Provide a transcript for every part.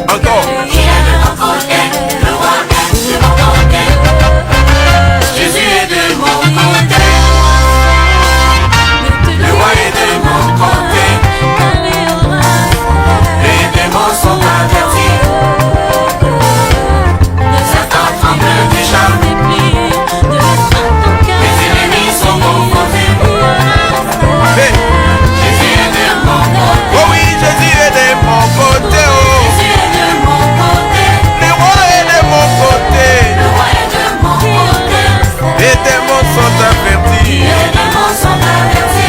Encore.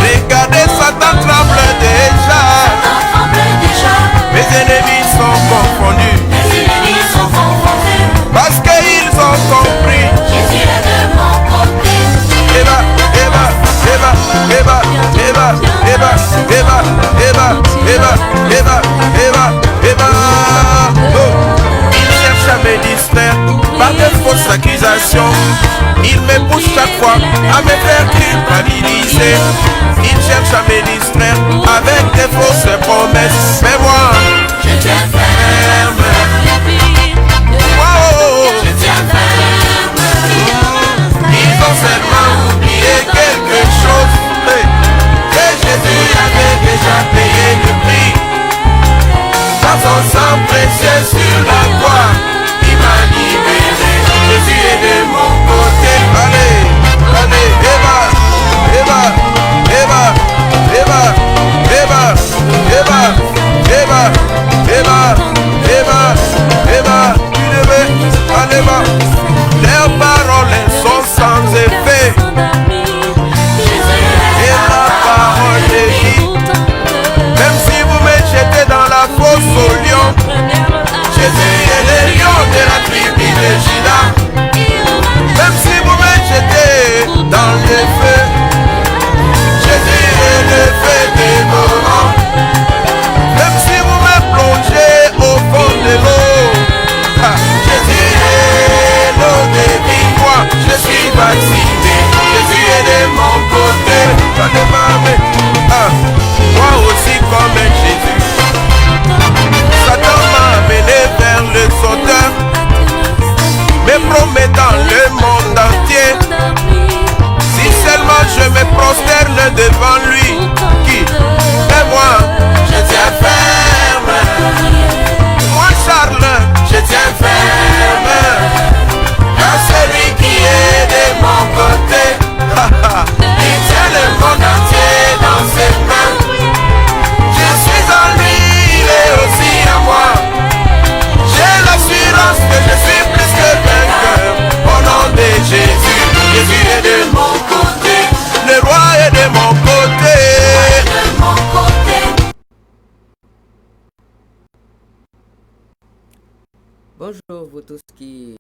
Regardez, Satan tremble déjà. Mes ennemis sont confondus. Parce qu'ils ont compris. Eva. Oh. Il cherche à me distraire par de fausses accusations. Il me pousse chaque fois à me faire culpabiliser. Il cherche à me distraire avec des fausses promesses. Mais moi, je tiens ferme. Wow. Je tiens ferme. Ils ont seulement oublié quelque chose, que Jésus avait déjà payé le prix. Par son sang précieux sur la croix, il m'a libéré. Jésus est de mon côté. Allez, leurs paroles sont sans effet. Et la parole est vie. Même si vous me jetez dans la fosse au lion, Jésus est le lion de la tribu de Juda. Même si vous me jetez dans le feu, Jésus est le feu dévorant. Même si vous me plongez au fond de l'eau, Jésus est l'eau de vie. Moi, je suis vacciné. Jésus est de mon côté. Moi aussi comme Jésus. Satan m'a amené vers le sauteur, me promettant le monde entier. Si seulement je me prosterne devant lui, qui? Et moi, je tiens ferme. Moi Charles, je tiens ferme. Car celui qui est de mon côté, il tient le monde entier dans ses mains. Je suis en lui, il est aussi en moi. J'ai l'assurance que je suis plus que vainqueur. Au nom de Jésus, Jésus est de mon côté. Le roi est de mon côté. Bonjour vous tous qui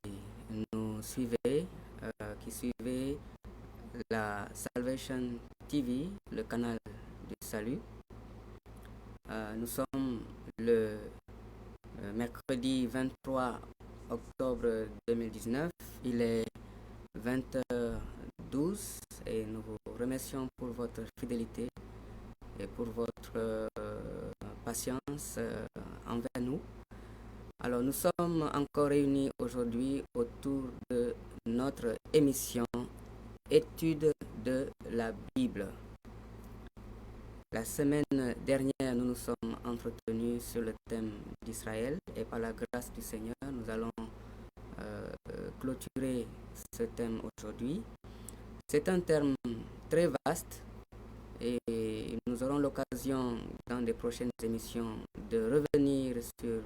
nous suivez, qui suivez la Salvation TV, le canal du salut. Nous sommes le mercredi 23 octobre 2019. Il est 20h12 et nous vous remercions pour votre fidélité et pour votre patience envers nous. Alors nous sommes encore réunis aujourd'hui autour de notre émission Étude de la Bible. La semaine dernière, nous nous sommes entretenus sur le thème d'Israël et par la grâce du Seigneur, nous allons clôturer ce thème aujourd'hui. C'est un thème très vaste et nous aurons l'occasion dans des prochaines émissions de revenir sur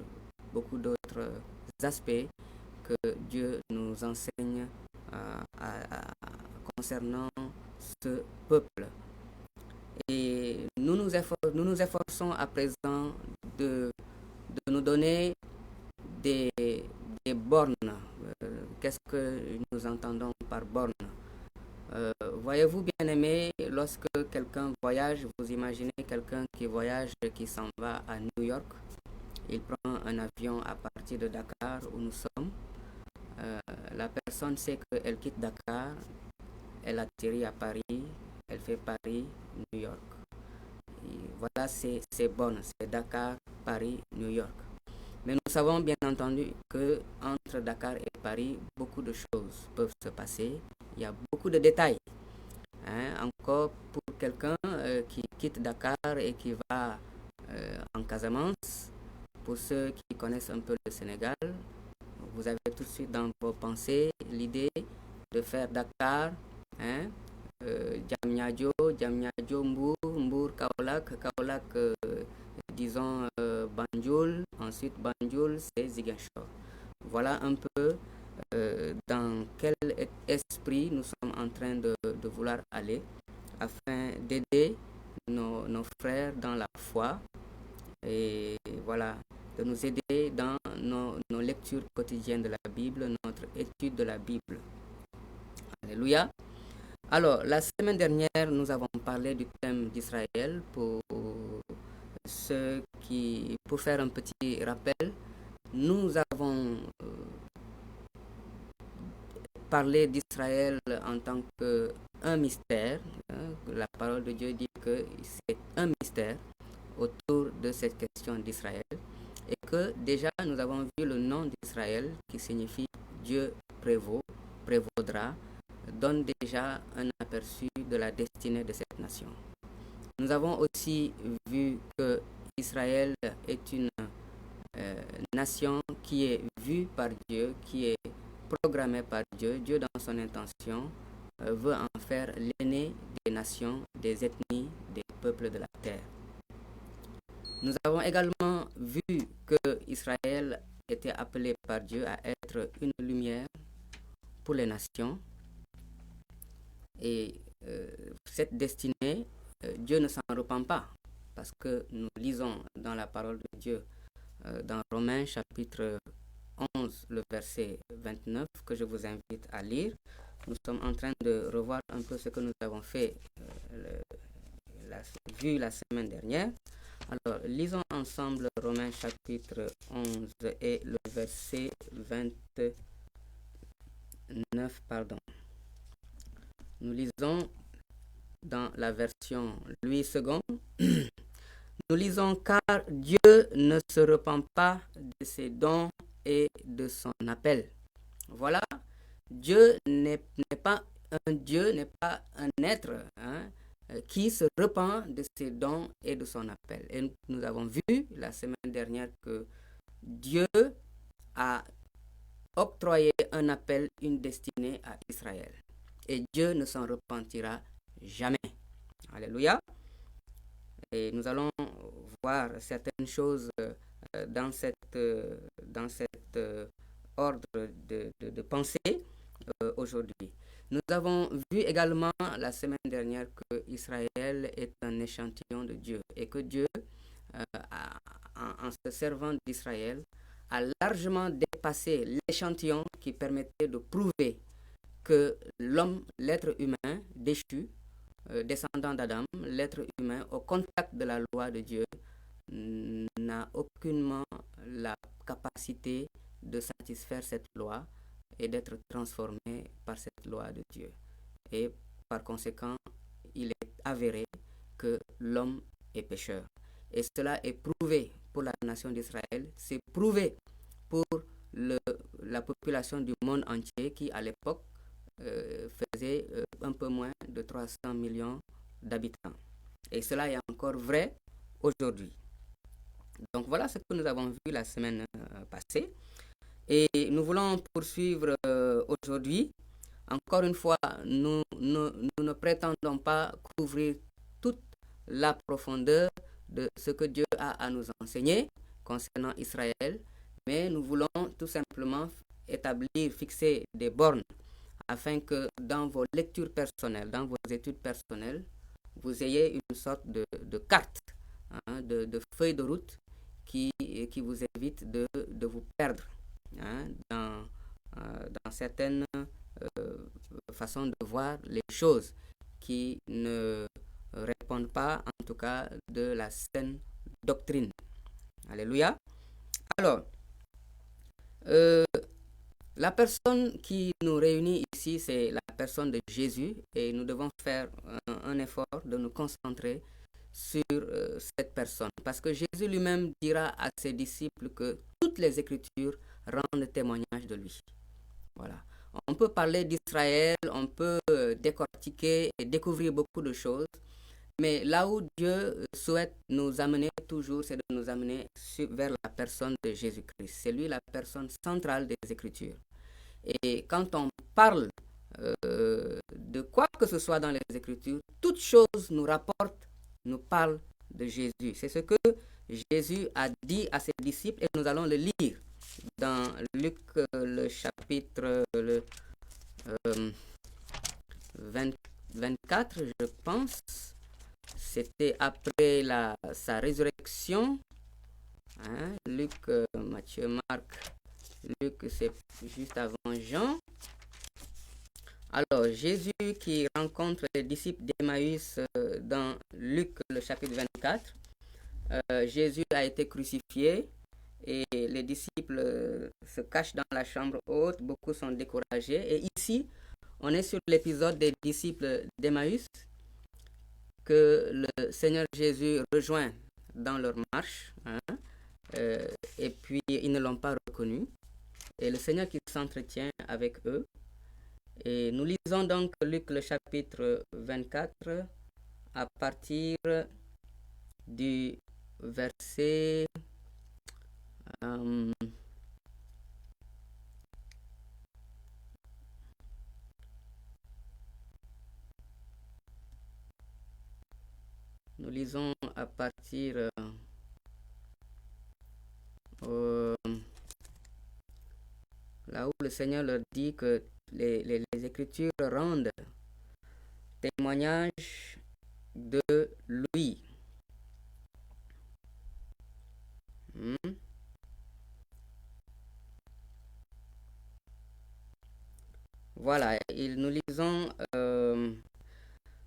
beaucoup d'autres aspects que Dieu nous enseigne concernant ce peuple. Et nous nous efforçons à présent de nous donner des bornes. Qu'est-ce que nous entendons par bornes? Voyez-vous, bien-aimés, lorsque quelqu'un voyage, vous imaginez quelqu'un qui voyage, qui s'en va à New York. Il prend un avion à partir de Dakar où nous sommes. La personne sait qu'elle quitte Dakar, elle atterrit à Paris, elle fait Paris, New York. voilà ces bornes, c'est Dakar, Paris, New York. Mais nous savons bien entendu que entre Dakar et Paris, beaucoup de choses peuvent se passer. Il y a beaucoup de détails. Encore pour quelqu'un qui quitte Dakar et qui va en Casamance, pour ceux qui connaissent un peu le Sénégal, vous avez tout de suite dans vos pensées l'idée de faire Dakar, Diamniadio, Mbour, Mbour, Kaolack, disons Banjul, ensuite Banjul, c'est Ziguinchor. Voilà un peu dans quel esprit nous sommes en train de vouloir aller afin d'aider nos frères dans la foi et voilà, de nous aider dans nos lectures quotidiennes de la Bible, notre étude de la Bible. Alléluia. Alors, la semaine dernière, nous avons parlé du thème d'Israël pour faire un petit rappel. Nous avons parlé d'Israël en tant qu'un mystère. La parole de Dieu dit que c'est un mystère autour de cette question d'Israël et que déjà nous avons vu le nom d'Israël qui signifie Dieu prévaudra, donne déjà un aperçu de la destinée de cette nation. Nous avons aussi vu que Israël est une nation qui est vue par Dieu, qui est programmée par Dieu. Dieu, dans son intention, veut en faire l'aîné des nations, des ethnies, des peuples de la terre. Nous avons également vu que Israël était appelé par Dieu à être une lumière pour les nations. Et cette destinée, Dieu ne s'en repent pas, parce que nous lisons dans la parole de Dieu, dans Romains chapitre 11, le verset 29, que je vous invite à lire. Nous sommes en train de revoir un peu ce que nous avons fait, vu la semaine dernière. Alors, lisons ensemble Romains chapitre 11 et le verset 29, Nous lisons dans la version Louis II. Nous lisons: car Dieu ne se repent pas de ses dons et de son appel. Voilà, Dieu n'est pas un Dieu, n'est pas un être qui se repent de ses dons et de son appel. Et nous avons vu la semaine dernière que Dieu a octroyé un appel, une destinée à Israël. Et Dieu ne s'en repentira jamais. Alléluia. Et nous allons voir certaines choses dans cet ordre de pensée aujourd'hui. Nous avons vu également la semaine dernière que Israël est un échantillon de Dieu et que Dieu, en se servant d'Israël, a largement dépassé l'échantillon qui permettait de prouver que l'homme, l'être humain déchu, descendant d'Adam, l'être humain au contact de la loi de Dieu, n'a aucunement la capacité de satisfaire cette loi et d'être transformé par cette loi de Dieu. Et par conséquent, il est avéré que l'homme est pécheur. Et cela est prouvé pour la nation d'Israël, c'est prouvé pour la population du monde entier qui, à l'époque, faisait un peu moins de 300 millions d'habitants. Et cela est encore vrai aujourd'hui. Donc voilà ce que nous avons vu la semaine passée. Et nous voulons poursuivre aujourd'hui. Encore une fois, nous ne prétendons pas couvrir toute la profondeur de ce que Dieu a à nous enseigner concernant Israël, mais nous voulons tout simplement fixer des bornes afin que dans vos lectures personnelles, dans vos études personnelles, vous ayez une sorte de carte, de feuille de route qui vous évite de vous perdre dans certaines façons de voir les choses qui ne répondent pas, en tout cas, de la saine doctrine. Alléluia. Alors, la personne qui nous réunit ici, c'est la personne de Jésus et nous devons faire un effort de nous concentrer sur cette personne. Parce que Jésus lui-même dira à ses disciples que toutes les Écritures rendent témoignage de lui. Voilà. On peut parler d'Israël, on peut décortiquer et découvrir beaucoup de choses, mais là où Dieu souhaite nous amener toujours, c'est de nous amener vers la personne de Jésus-Christ. C'est lui la personne centrale des Écritures. Et quand on parle de quoi que ce soit dans les Écritures, toute chose nous parle de Jésus. C'est ce que Jésus a dit à ses disciples et nous allons le lire dans Luc le chapitre 24, je pense. C'était après sa résurrection. Hein? Luc, Matthieu, Marc. Luc, c'est juste avant Jean. Alors, Jésus qui rencontre les disciples d'Emmaüs dans Luc, le chapitre 24. Jésus a été crucifié et les disciples se cachent dans la chambre haute. Beaucoup sont découragés. Et ici, on est sur l'épisode des disciples d'Emmaüs que le Seigneur Jésus rejoint dans leur marche. Hein, et puis, ils ne l'ont pas reconnu. Et le Seigneur qui s'entretient avec eux. Et nous lisons donc Luc le chapitre 24 à partir du verset nous lisons à partir là où le Seigneur leur dit que les Écritures rendent témoignage de lui. Voilà, nous lisons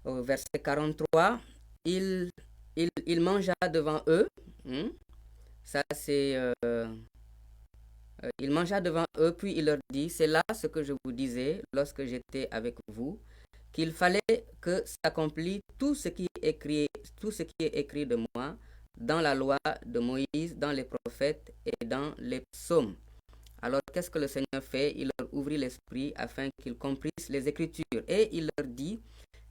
au verset 43, il mangea devant eux. Ça, c'est... il mangea devant eux, puis il leur dit, c'est là ce que je vous disais lorsque j'étais avec vous, qu'il fallait que s'accomplisse tout ce qui est écrit de moi dans la loi de Moïse, dans les prophètes et dans les psaumes. Alors, qu'est-ce que le Seigneur fait? Il leur ouvrit l'esprit afin qu'ils comprissent les Écritures. Et il leur dit,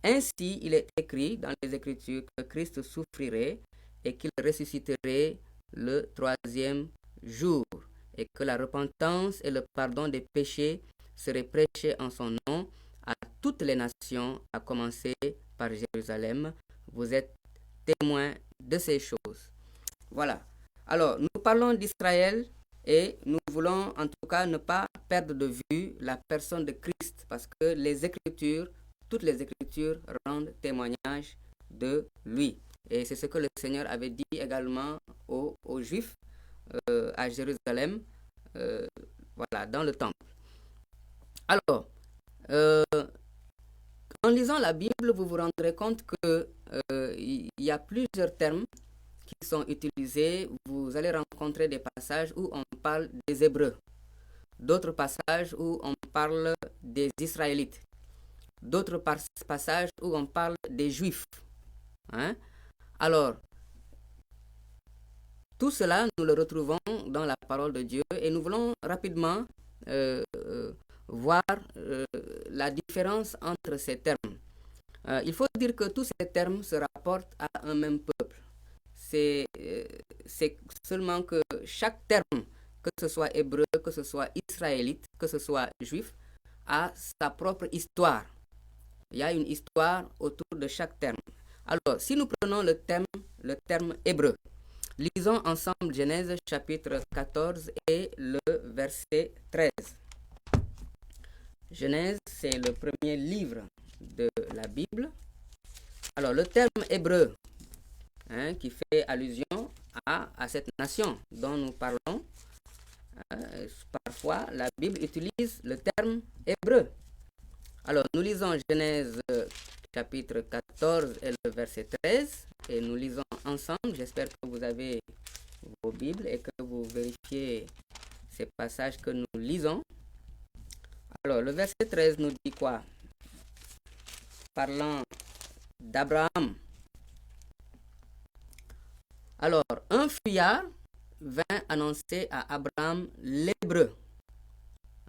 ainsi il est écrit dans les Écritures que Christ souffrirait et qu'il ressusciterait le troisième jour, et que la repentance et le pardon des péchés seraient prêchés en son nom à toutes les nations, à commencer par Jérusalem. Vous êtes témoins de ces choses. Voilà. Alors, nous parlons d'Israël et nous voulons en tout cas ne pas perdre de vue la personne de Christ, parce que les Écritures, toutes les Écritures rendent témoignage de lui. Et c'est ce que le Seigneur avait dit également aux Juifs à Jérusalem, voilà, dans le temple. Alors, en lisant la Bible, vous vous rendrez compte que il y a plusieurs termes qui sont utilisés. Vous allez rencontrer des passages où on parle des Hébreux, d'autres passages où on parle des Israélites, d'autres passages où on parle des Juifs. Hein? Alors, tout cela, nous le retrouvons dans la parole de Dieu et nous voulons rapidement voir la différence entre ces termes. Il faut dire que tous ces termes se rapportent à un même peuple. C'est seulement que chaque terme, que ce soit hébreu, que ce soit israélite, que ce soit juif, a sa propre histoire. Il y a une histoire autour de chaque terme. Alors, si nous prenons le terme hébreu, lisons ensemble Genèse chapitre 14 et le verset 13. Genèse, c'est le premier livre de la Bible. Alors, le terme hébreu, qui fait allusion à cette nation dont nous parlons, parfois la Bible utilise le terme hébreu. Alors, nous lisons Genèse chapitre 14 et le verset 13 et nous lisons ensemble. J'espère que vous avez vos Bibles et que vous vérifiez ces passages que nous lisons. Alors, le verset 13 nous dit quoi? Parlant d'Abraham. Alors, un fuyard vint annoncer à Abraham l'Hébreu.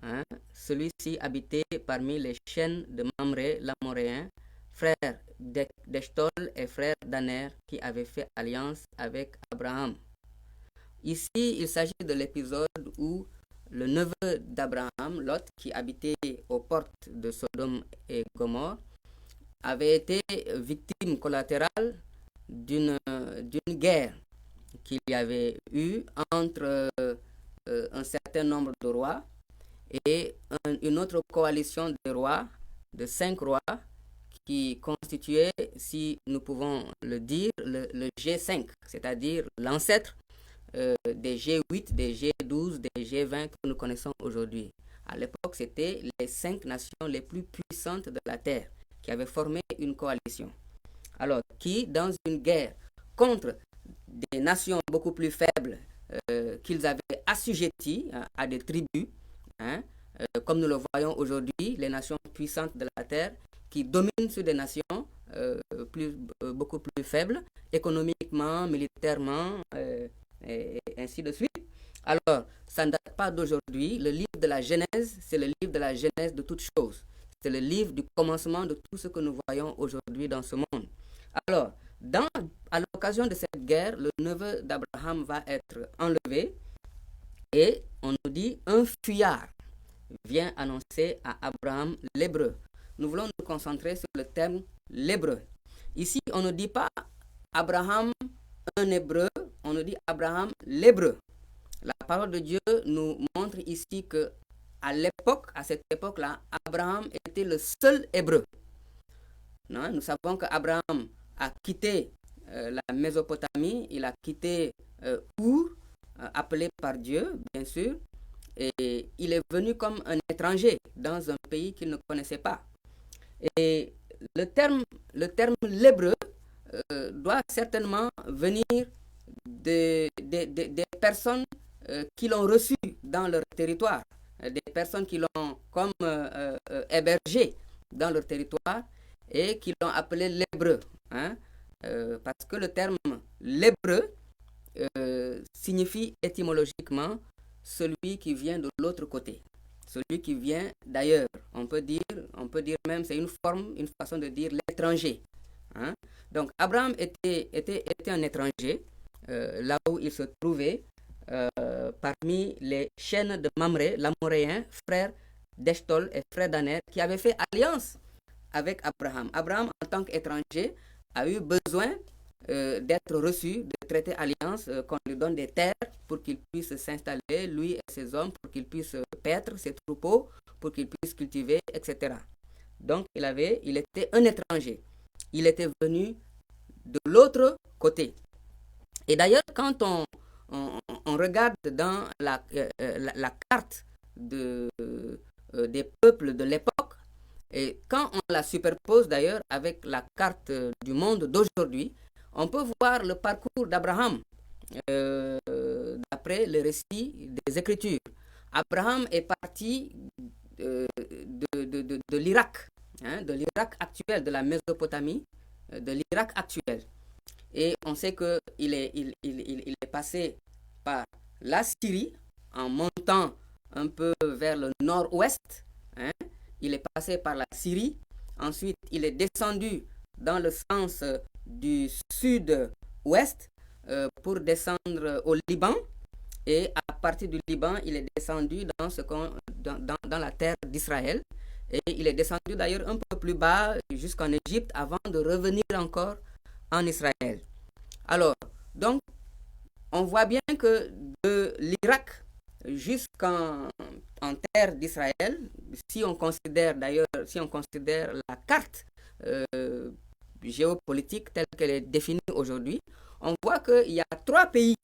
Hein, celui-ci habitait parmi les chaînes de Mamré, l'Amoréen, frère d'Eshtol et frère d'Aner, qui avait fait alliance avec Abraham. Ici, il s'agit de l'épisode où le neveu d'Abraham, Lot, qui habitait aux portes de Sodome et Gomorrhe, avait été victime collatérale d'une guerre qu'il y avait eu entre un certain nombre de rois et une autre coalition de rois, de 5 rois, qui constituait, si nous pouvons le dire, le G5, c'est-à-dire l'ancêtre des G8, des G12, des G20 que nous connaissons aujourd'hui. À l'époque, c'était les 5 nations les plus puissantes de la Terre qui avaient formé une coalition. Alors, qui, dans une guerre contre des nations beaucoup plus faibles qu'ils avaient assujetties à des tribus, hein, comme nous le voyons aujourd'hui, les nations puissantes de la Terre qui dominent sur des nations beaucoup plus faibles, économiquement, militairement, et ainsi de suite. Alors, ça ne date pas d'aujourd'hui. Le livre de la Genèse, c'est le livre de la Genèse de toutes choses. C'est le livre du commencement de tout ce que nous voyons aujourd'hui dans ce monde. Alors, à l'occasion de cette guerre, le neveu d'Abraham va être enlevé et on nous dit un fuyard vient annoncer à Abraham l'Hébreu. Nous voulons nous concentrer sur le terme l'Hébreu. Ici, on ne dit pas Abraham un Hébreu, on nous dit Abraham l'Hébreu. La parole de Dieu nous montre ici que à cette époque-là, Abraham était le seul Hébreu. Non, nous savons qu'Abraham a quitté la Mésopotamie, il a quitté Our, appelé par Dieu, bien sûr, et il est venu comme un étranger dans un pays qu'il ne connaissait pas. Et le terme l'Hébreu doit certainement venir des personnes qui l'ont reçu dans leur territoire, des personnes qui l'ont comme hébergé dans leur territoire et qui l'ont appelé l'Hébreu. Hein, parce que le terme l'Hébreu signifie étymologiquement celui qui vient de l'autre côté, celui qui vient d'ailleurs. On peut dire même, c'est une façon de dire l'étranger. Hein? Donc Abraham était un étranger là où il se trouvait parmi les chaînes de Mamré, l'Amoréen, frère d'Eshtol et frère d'Aner, qui avait fait alliance avec Abraham. Abraham, en tant qu'étranger, a eu besoin d'être reçu, de traiter alliance, qu'on lui donne des terres pour qu'il puisse s'installer, lui et ses hommes, pour qu'il puisse paître ses troupeaux, pour qu'il puisse cultiver, etc. Donc il était un étranger. Il était venu de l'autre côté. Et d'ailleurs, quand on regarde dans la carte des peuples de l'époque, et quand on la superpose d'ailleurs avec la carte du monde d'aujourd'hui, on peut voir le parcours d'Abraham d'après le récit des Écritures. Abraham est parti de l'Irak, hein, de l'Irak actuel, de la Mésopotamie, de l'Irak actuel. Et on sait qu'il est passé par la Syrie en montant un peu vers le nord-ouest. Hein. Il est passé par la Syrie. Ensuite, il est descendu dans le sens du sud-ouest pour descendre au Liban. Et à partir du Liban, il est descendu dans la terre d'Israël. Et il est descendu d'ailleurs un peu plus bas jusqu'en Égypte avant de revenir encore en Israël. Alors, donc, on voit bien que de l'Irak jusqu'en terre d'Israël, si on considère la carte géopolitique telle qu'elle est définie aujourd'hui, on voit qu'il y a 3 pays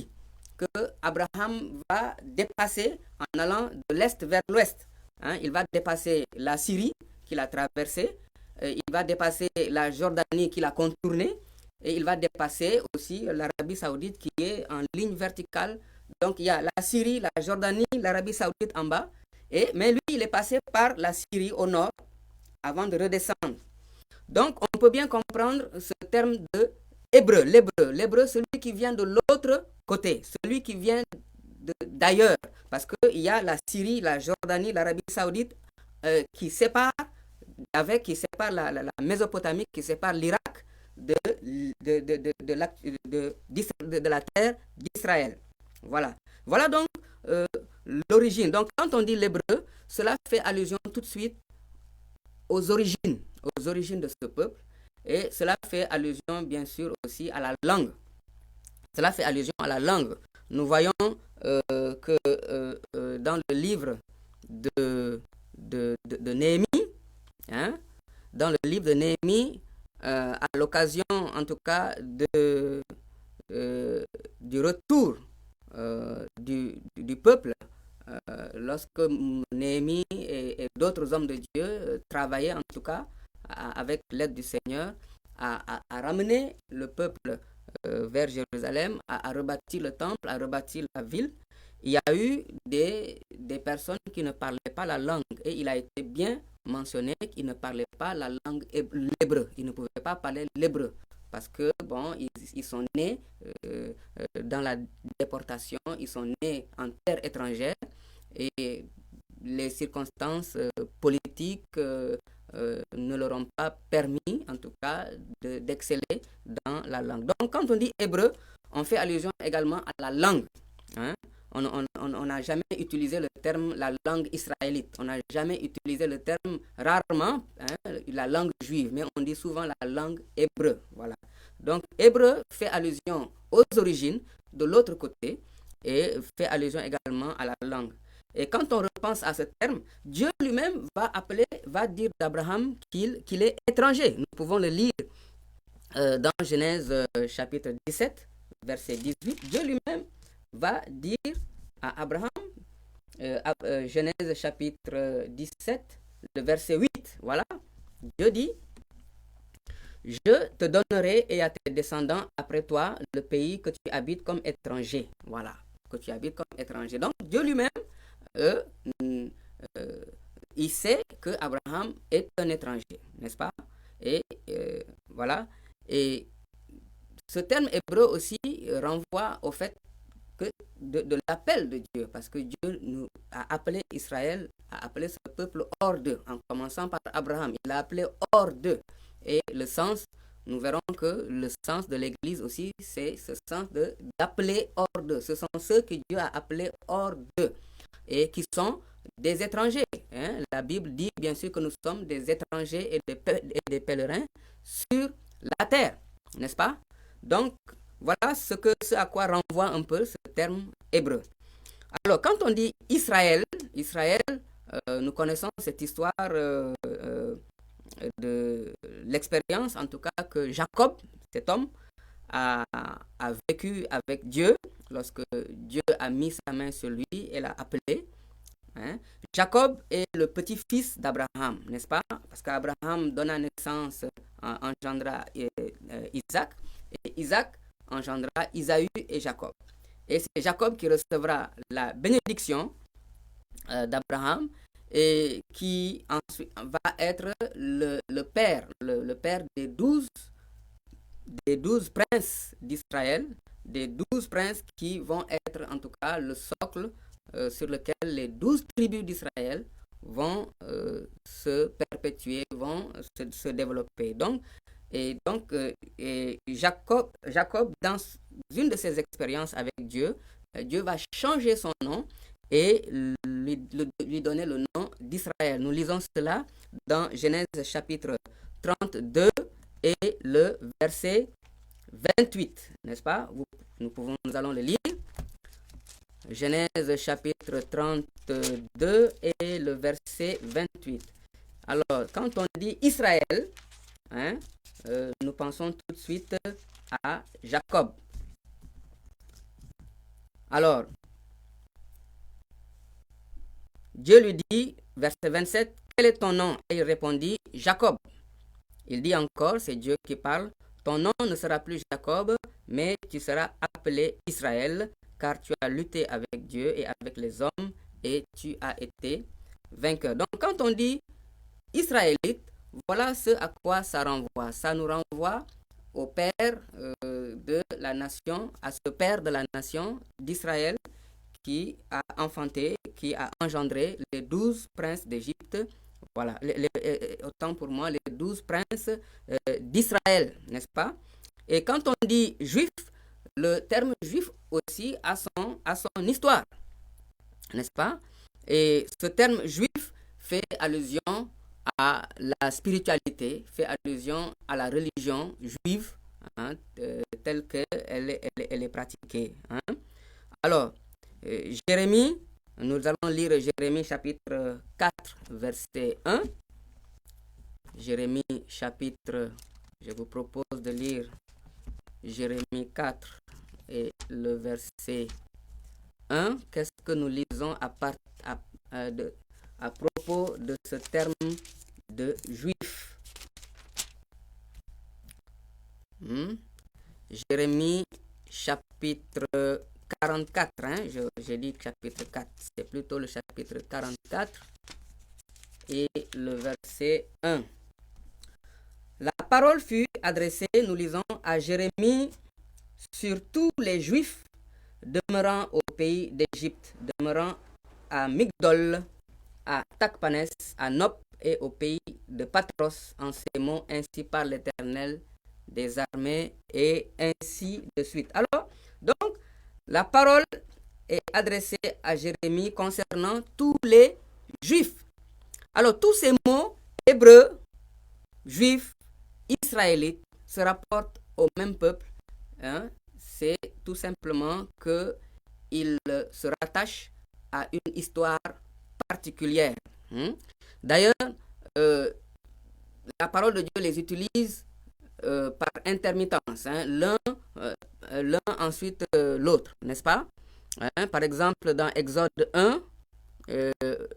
que Abraham va dépasser en allant de l'est vers l'ouest. Hein, il va dépasser la Syrie qu'il a traversée, il va dépasser la Jordanie qu'il a contournée, et il va dépasser aussi l'Arabie Saoudite qui est en ligne verticale. Donc il y a la Syrie, la Jordanie, l'Arabie Saoudite en bas, mais lui il est passé par la Syrie au nord avant de redescendre. Donc on peut bien comprendre ce terme de hébreu, l'hébreu, celui qui vient de l'autre côté, celui qui vient d'ailleurs, parce qu'il y a la Syrie, la Jordanie, l'Arabie Saoudite qui sépare la Mésopotamie, qui sépare l'Irak de la terre d'Israël. Voilà. Voilà donc l'origine. Donc quand on dit l'hébreu, cela fait allusion tout de suite aux origines de ce peuple, et cela fait allusion bien sûr aussi à la langue. Cela fait allusion à la langue. Nous voyons que dans le livre de Néhémie, hein, dans le livre de Néhémie, à l'occasion en tout cas du retour du peuple, lorsque Néhémie et d'autres hommes de Dieu travaillaient en tout cas avec l'aide du Seigneur à ramener le peuple vers Jérusalem, à rebâtir le temple, à rebâtir la ville, il y a eu des personnes qui ne parlaient pas la langue, et il a été bien mentionné qu'ils ne parlaient pas la langue l'hébreu. Ils ne pouvaient pas parler l'hébreu parce que, bon, ils sont nés dans la déportation, ils sont nés en terre étrangère, et les circonstances politiques ne leur ont pas permis, en tout cas, d'exceller dans la langue. Donc, quand on dit hébreu, on fait allusion également à la langue. Hein? On n'a jamais utilisé le terme la langue israélite. On n'a jamais utilisé le terme, rarement, la langue juive, mais on dit souvent la langue hébreu. Voilà. Donc, hébreu fait allusion aux origines de l'autre côté et fait allusion également à la langue. Et quand on repense à ce terme, Dieu lui-même va dire d'Abraham qu'il est étranger. Nous pouvons le lire dans Genèse chapitre 17, verset 18. Dieu lui-même va dire à Abraham, Genèse chapitre 17, le verset 8, voilà, Dieu dit, je te donnerai et à tes descendants après toi le pays que tu habites comme étranger. Voilà, que tu habites comme étranger. Donc Dieu lui-même, il sait que Abraham est un étranger, n'est-ce pas? Et voilà, et ce terme hébreu aussi renvoie au fait que de l'appel de Dieu, parce que Dieu nous a appelé Israël, a appelé ce peuple hors d'eux, en commençant par Abraham, il l'a appelé hors d'eux. Et le sens, nous verrons que le sens de l'Église aussi, c'est ce sens d'appeler hors d'eux. Ce sont ceux que Dieu a appelés hors d'eux et qui sont des étrangers. Hein. La Bible dit bien sûr que nous sommes des étrangers et des pèlerins sur la terre, n'est-ce pas? Donc, voilà ce à quoi renvoie un peu ce terme hébreu. Alors, quand on dit Israël, nous connaissons cette histoire de l'expérience, en tout cas, que Jacob, cet homme, a vécu avec Dieu lorsque Dieu a mis sa main sur lui et l'a appelé. Hein. Jacob est le petit-fils d'Abraham, n'est-ce pas? Parce qu'Abraham donna naissance, engendra Isaac, et Isaac engendra Isaü et Jacob. Et c'est Jacob qui recevra la bénédiction d'Abraham et qui ensuite va être le père des 12 princes d'Israël, des 12 princes qui vont être en tout cas le socle sur lequel les 12 tribus d'Israël vont se perpétuer, vont se développer. Donc, Jacob, dans une de ses expériences avec Dieu, Dieu va changer son nom et lui donner le nom d'Israël. Nous lisons cela dans Genèse chapitre 32 et le verset 28, n'est-ce pas? Nous allons le lire. Genèse chapitre 32 et le verset 28. Alors, quand on dit Israël, hein, nous pensons tout de suite à Jacob. Alors, Dieu lui dit, verset 27, quel est ton nom? Et il répondit, Jacob. Il dit encore, c'est Dieu qui parle, ton nom ne sera plus Jacob, mais tu seras appelé Israël, car tu as lutté avec Dieu et avec les hommes, et tu as été vainqueur. Donc, quand on dit Israélite, voilà ce à quoi ça renvoie. Ça nous renvoie au père de la nation, à ce père de la nation d'Israël qui a enfanté, qui a engendré les 12 princes d'Égypte. Voilà, autant pour moi, les 12 princes d'Israël, n'est-ce pas? Et quand on dit juif, le terme juif aussi a son histoire, n'est-ce pas? Et ce terme juif fait allusion à la spiritualité, fait allusion à la religion juive, hein, telle qu'elle est pratiquée. Hein. Alors, Jérémie, nous allons lire Jérémie chapitre 4, verset 1. Jérémie chapitre, je vous propose de lire Jérémie 4 et le verset 1. Qu'est-ce que nous lisons à propos de ce terme de juif? Jérémie chapitre 44, hein? J'ai dit chapitre 4, c'est plutôt le chapitre 44 et le verset 1. La parole fut adressée, nous lisons, à Jérémie sur tous les Juifs demeurant au pays d'Égypte, demeurant à Migdol, à Takpanes, à Nop et au pays de Patros, en ces mots, ainsi par l'Éternel des armées, et ainsi de suite. Alors, donc, la parole est adressée à Jérémie concernant tous les Juifs. Alors, tous ces mots hébreux, juifs, israélites, se rapportent au même peuple. Hein? C'est tout simplement qu'ils se rattachent à une histoire particulière. D'ailleurs, la parole de Dieu les utilise par intermittence. Hein? L'un ensuite l'autre, n'est-ce pas? Hein? Par exemple, dans Exode 1,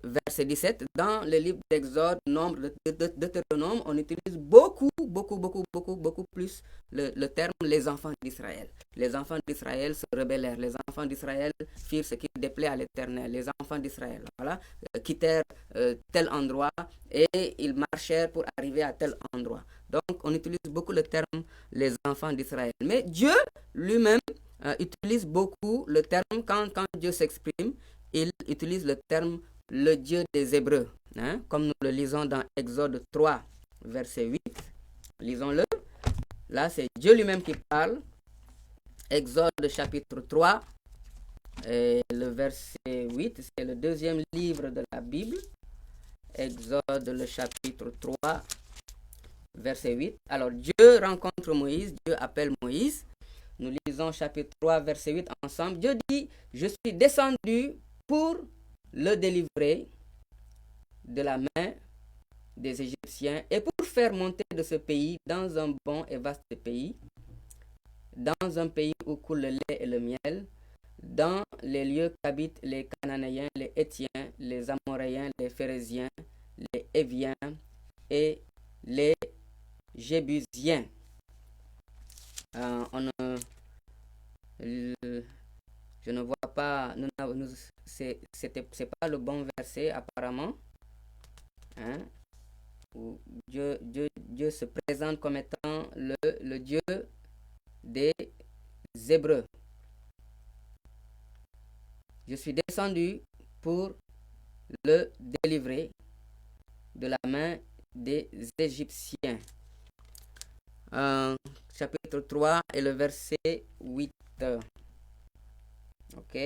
verset 17, dans le livre d'Exode, Nombre, Deutéronome, on utilise beaucoup plus le terme les enfants d'Israël. Les enfants d'Israël se rebellèrent, les enfants d'Israël firent ce qui déplaît à l'Éternel, les enfants d'Israël, voilà, quittèrent tel endroit et ils marchèrent pour arriver à tel endroit. Donc, on utilise beaucoup le terme les enfants d'Israël. Mais Dieu lui-même utilise beaucoup le terme quand Dieu s'exprime. Il utilise le terme le Dieu des Hébreux, hein, comme nous le lisons dans Exode 3, verset 8. Lisons-le. Là, c'est Dieu lui-même qui parle. Exode chapitre 3, et le verset 8, c'est le deuxième livre de la Bible. Exode, le chapitre 3, verset 8. Alors, Dieu rencontre Moïse, Dieu appelle Moïse. Nous lisons chapitre 3, verset 8 ensemble. Dieu dit, je suis descendu pour le délivrer de la main des Égyptiens et pour faire monter de ce pays dans un bon et vaste pays, dans un pays où coule le lait et le miel, dans les lieux qu'habitent les Cananéens, les Hétiens, les Amoréens, les Phérésiens, les Héviens et les Jébusiens. Je ne vois pas, c'est pas le bon verset apparemment. Hein? Où Dieu se présente comme étant le Dieu des Hébreux. Je suis descendu pour le délivrer de la main des Égyptiens. Chapitre 3 et le verset 8. Ok.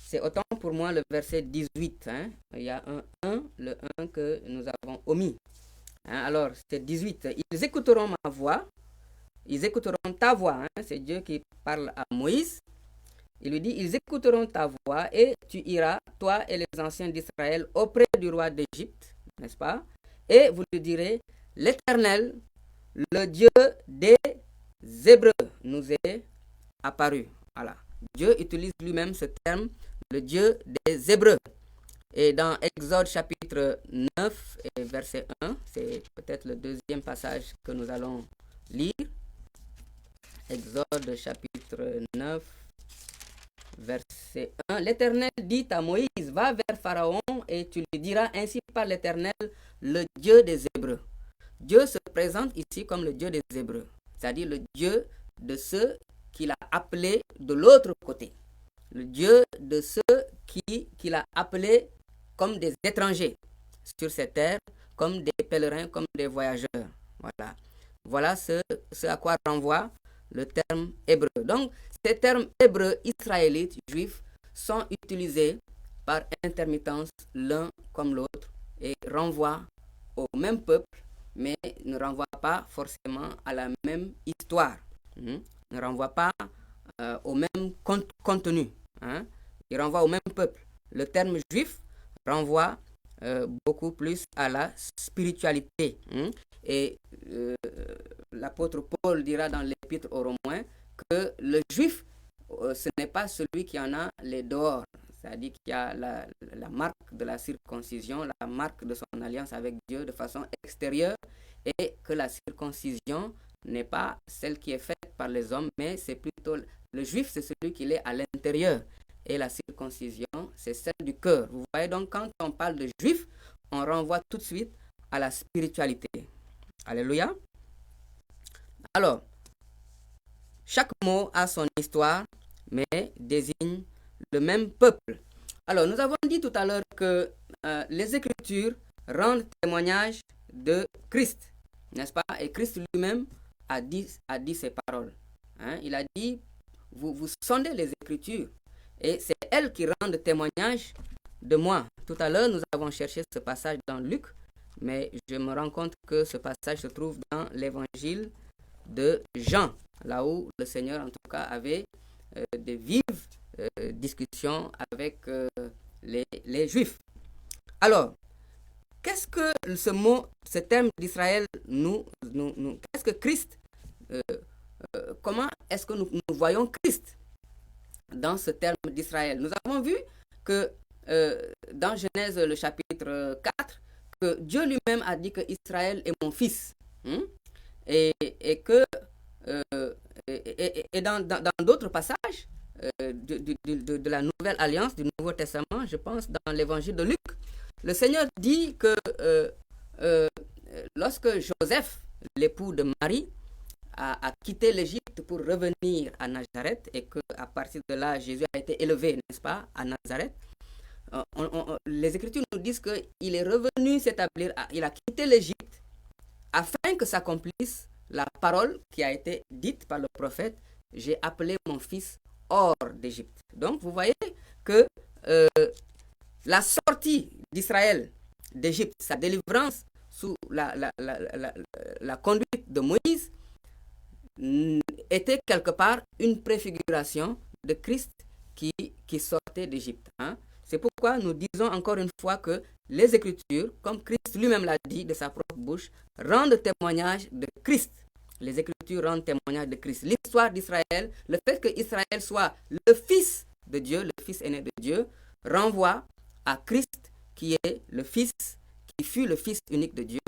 C'est autant pour moi le verset 18. Hein? Il y a un 1, le 1 que nous avons omis. Hein? Alors, c'est 18. Ils écouteront ma voix. Ils écouteront ta voix. Hein? C'est Dieu qui parle à Moïse. Il lui dit, ils écouteront ta voix et tu iras, toi et les anciens d'Israël, auprès du roi d'Égypte, n'est-ce pas? Et vous lui direz, l'Éternel, le Dieu des Hébreux, nous est apparu. Voilà. Dieu utilise lui-même ce terme, le Dieu des Hébreux. Et dans Exode chapitre 9 et verset 1, c'est peut-être le deuxième passage que nous allons lire. Exode chapitre 9, verset 1. L'Éternel dit à Moïse, va vers Pharaon et tu lui diras ainsi par l'Éternel, le Dieu des Hébreux. Dieu se présente ici comme le Dieu des Hébreux. c'est-à-dire le Dieu de ceux qu'il a appelés de l'autre côté. Le Dieu de ceux qu'il a appelés comme des étrangers sur cette terre, comme des pèlerins, comme des voyageurs. Voilà ce à quoi renvoie le terme hébreu. Donc, ces termes hébreux, israélites, juifs, sont utilisés par intermittence l'un comme l'autre et renvoient au même peuple, mais ne renvoient pas forcément à la même histoire, ne renvoient pas au même contenu. Ils renvoient au même peuple. Le terme juif renvoie beaucoup plus à la spiritualité. Et l'apôtre Paul dira dans l'épître aux Romains que le juif, ce n'est pas celui qui en a les dehors, c'est-à-dire qui a la marque de la circoncision, la marque de son alliance avec Dieu de façon extérieure, et que la circoncision n'est pas celle qui est faite par les hommes, mais c'est plutôt le juif, c'est celui qui est à l'intérieur. Et la circoncision, c'est celle du cœur. Vous voyez donc, quand on parle de juif, on renvoie tout de suite à la spiritualité. Alléluia. Alors, chaque mot a son histoire, mais désigne le même peuple. Alors, nous avons dit tout à l'heure que les Écritures rendent témoignage de Christ, n'est-ce pas? Et Christ lui-même a dit ces paroles. Il a dit, vous sondez les Écritures, et c'est elles qui rendent témoignage de moi. Tout à l'heure, nous avons cherché ce passage dans Luc, mais je me rends compte que ce passage se trouve dans l'évangile de Jean, là où le Seigneur, en tout cas, avait de vives discussions avec les Juifs. Alors, qu'est-ce que ce terme d'Israël qu'est-ce que Christ, comment est-ce que nous voyons Christ dans ce terme d'Israël? Nous avons vu que dans Genèse, le chapitre 4, que Dieu lui-même a dit que Israël est mon fils. Et que dans d'autres passages de la Nouvelle Alliance, du Nouveau Testament, je pense dans l'évangile de Luc, le Seigneur dit que lorsque Joseph, l'époux de Marie, a quitté l'Égypte pour revenir à Nazareth, et qu'à partir de là, Jésus a été élevé, n'est-ce pas, à Nazareth, les Écritures nous disent qu'il est revenu s'établir, il a quitté l'Égypte afin que s'accomplisse la parole qui a été dite par le prophète: j'ai appelé mon fils hors d'Égypte. Donc vous voyez que la sortie d'Israël d'Égypte, sa délivrance sous la conduite de Moïse, était quelque part une préfiguration de Christ qui sortait d'Égypte. C'est pourquoi nous disons encore une fois que les Écritures, comme Christ lui-même l'a dit de sa propre bouche, rendent témoignage de Christ. Les Écritures rendent témoignage de Christ. L'histoire d'Israël, le fait que Israël soit le fils de Dieu, le fils aîné de Dieu, renvoie à Christ qui est le fils, qui fut le fils unique de Dieu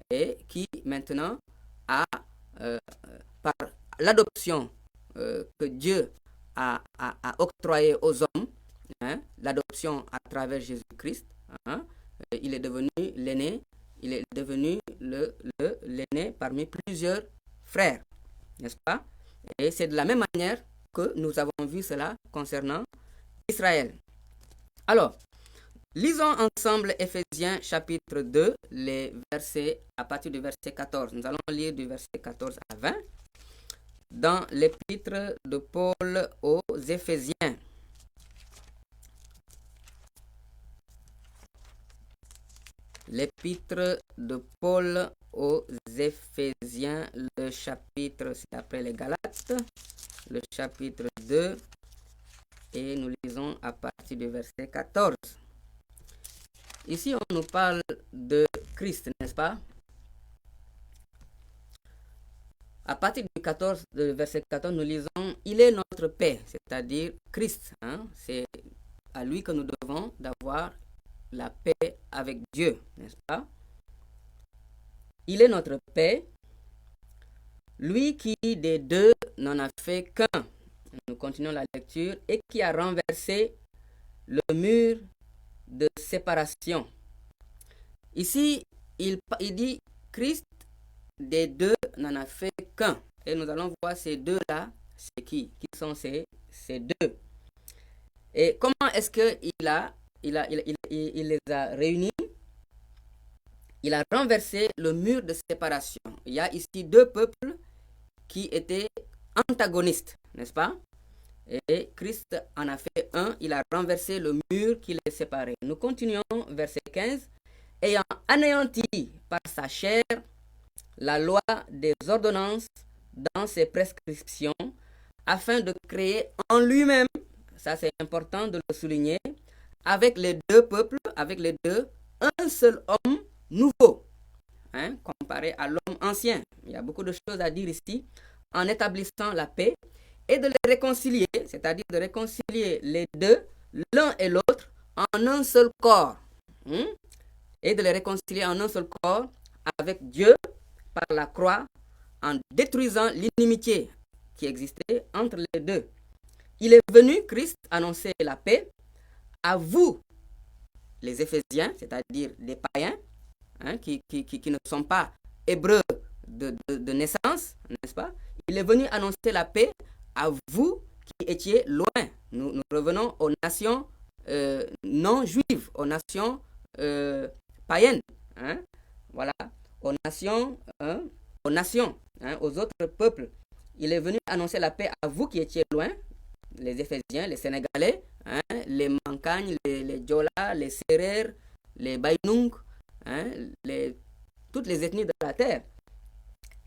et qui maintenant a, par l'adoption que Dieu a octroyée aux hommes, l'adoption à travers Jésus-Christ, il est devenu l'aîné, il est devenu l'aîné parmi plusieurs frères, n'est-ce pas? Et c'est de la même manière que nous avons vu cela concernant Israël. Alors, lisons ensemble Éphésiens chapitre 2, les versets à partir du verset 14. Nous allons lire du verset 14 à 20 dans l'épître de Paul aux Éphésiens. L'épître de Paul aux Éphésiens, le chapitre, c'est après les Galates, le chapitre 2, et nous lisons à partir du verset 14. Ici, on nous parle de Christ, n'est-ce pas? À partir du verset 14, nous lisons « Il est notre paix », c'est-à-dire Christ. C'est à lui que nous devons d'avoir la paix avec Dieu, n'est-ce pas? Il est notre paix, lui qui des deux n'en a fait qu'un. Nous continuons la lecture. Et qui a renversé le mur de séparation. Ici, il dit Christ des deux n'en a fait qu'un. et nous allons voir ces deux-là, c'est qui sont ces deux. Et comment est-ce qu'il il les a réunis? Il a renversé le mur de séparation. Il y a ici deux peuples qui étaient antagonistes, n'est-ce pas? Et Christ en a fait un, il a renversé le mur qui les séparait. Nous continuons, verset 15. Ayant anéanti par sa chair la loi des ordonnances dans ses prescriptions, afin de créer en lui-même, ça c'est important de le souligner, avec les deux peuples, avec les deux, un seul homme nouveau, comparé à l'homme ancien. Il y a beaucoup de choses à dire ici, en établissant la paix et de les réconcilier, c'est-à-dire de réconcilier les deux, l'un et l'autre, en un seul corps. Et de les réconcilier en un seul corps avec Dieu par la croix, en détruisant l'inimitié qui existait entre les deux. Il est venu, Christ, annoncer la paix à vous, les Éphésiens, c'est-à-dire des païens, qui ne sont pas hébreux de naissance, n'est-ce pas? Il est venu annoncer la paix à vous qui étiez loin. Nous revenons aux nations non juives, aux nations païennes, voilà, aux nations, aux autres peuples. Il est venu annoncer la paix à vous qui étiez loin, les Éphésiens, les Sénégalais, les Mancagnes, les Diola, les Sérères, les Baïnoung, toutes les ethnies de la terre.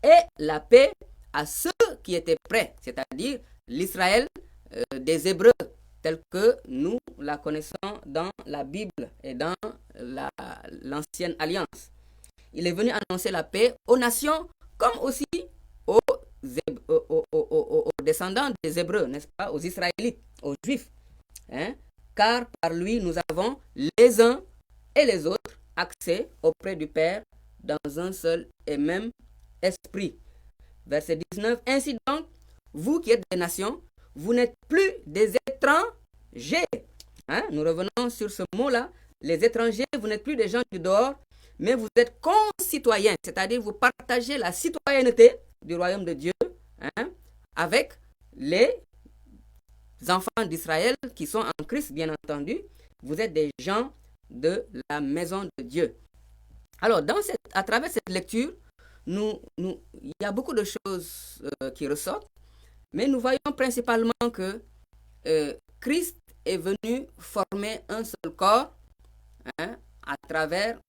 Et la paix à ceux qui étaient prêts, c'est-à-dire l'Israël des Hébreux, telle que nous la connaissons dans la Bible et dans l'Ancienne Alliance. Il est venu annoncer la paix aux nations comme aussi aux descendants des Hébreux, n'est-ce pas, aux Israélites, aux Juifs. Car par lui, nous avons les uns et les autres accès auprès du Père dans un seul et même esprit. Verset 19. Ainsi donc, vous qui êtes des nations, vous n'êtes plus des étrangers. Nous revenons sur ce mot-là. Les étrangers, vous n'êtes plus des gens du dehors, mais vous êtes concitoyens, c'est-à-dire vous partagez la citoyenneté du royaume de Dieu avec les enfants d'Israël qui sont en Christ, bien entendu. Vous êtes des gens de la maison de Dieu. Alors, à travers cette lecture, il y a beaucoup de choses qui ressortent, mais nous voyons principalement que Christ est venu former un seul corps à travers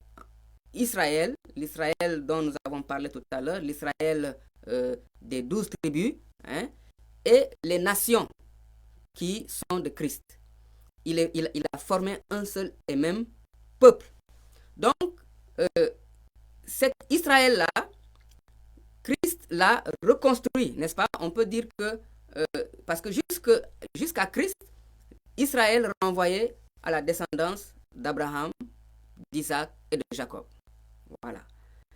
Israël, l'Israël dont nous avons parlé tout à l'heure, l'Israël des 12 tribus, et les nations qui sont de Christ. Il a formé un seul et même peuple. Donc, cet Israël-là, Christ l'a reconstruit, n'est-ce pas? On peut dire que, parce que jusqu'à Christ, Israël renvoyait à la descendance d'Abraham, d'Isaac et de Jacob. Voilà.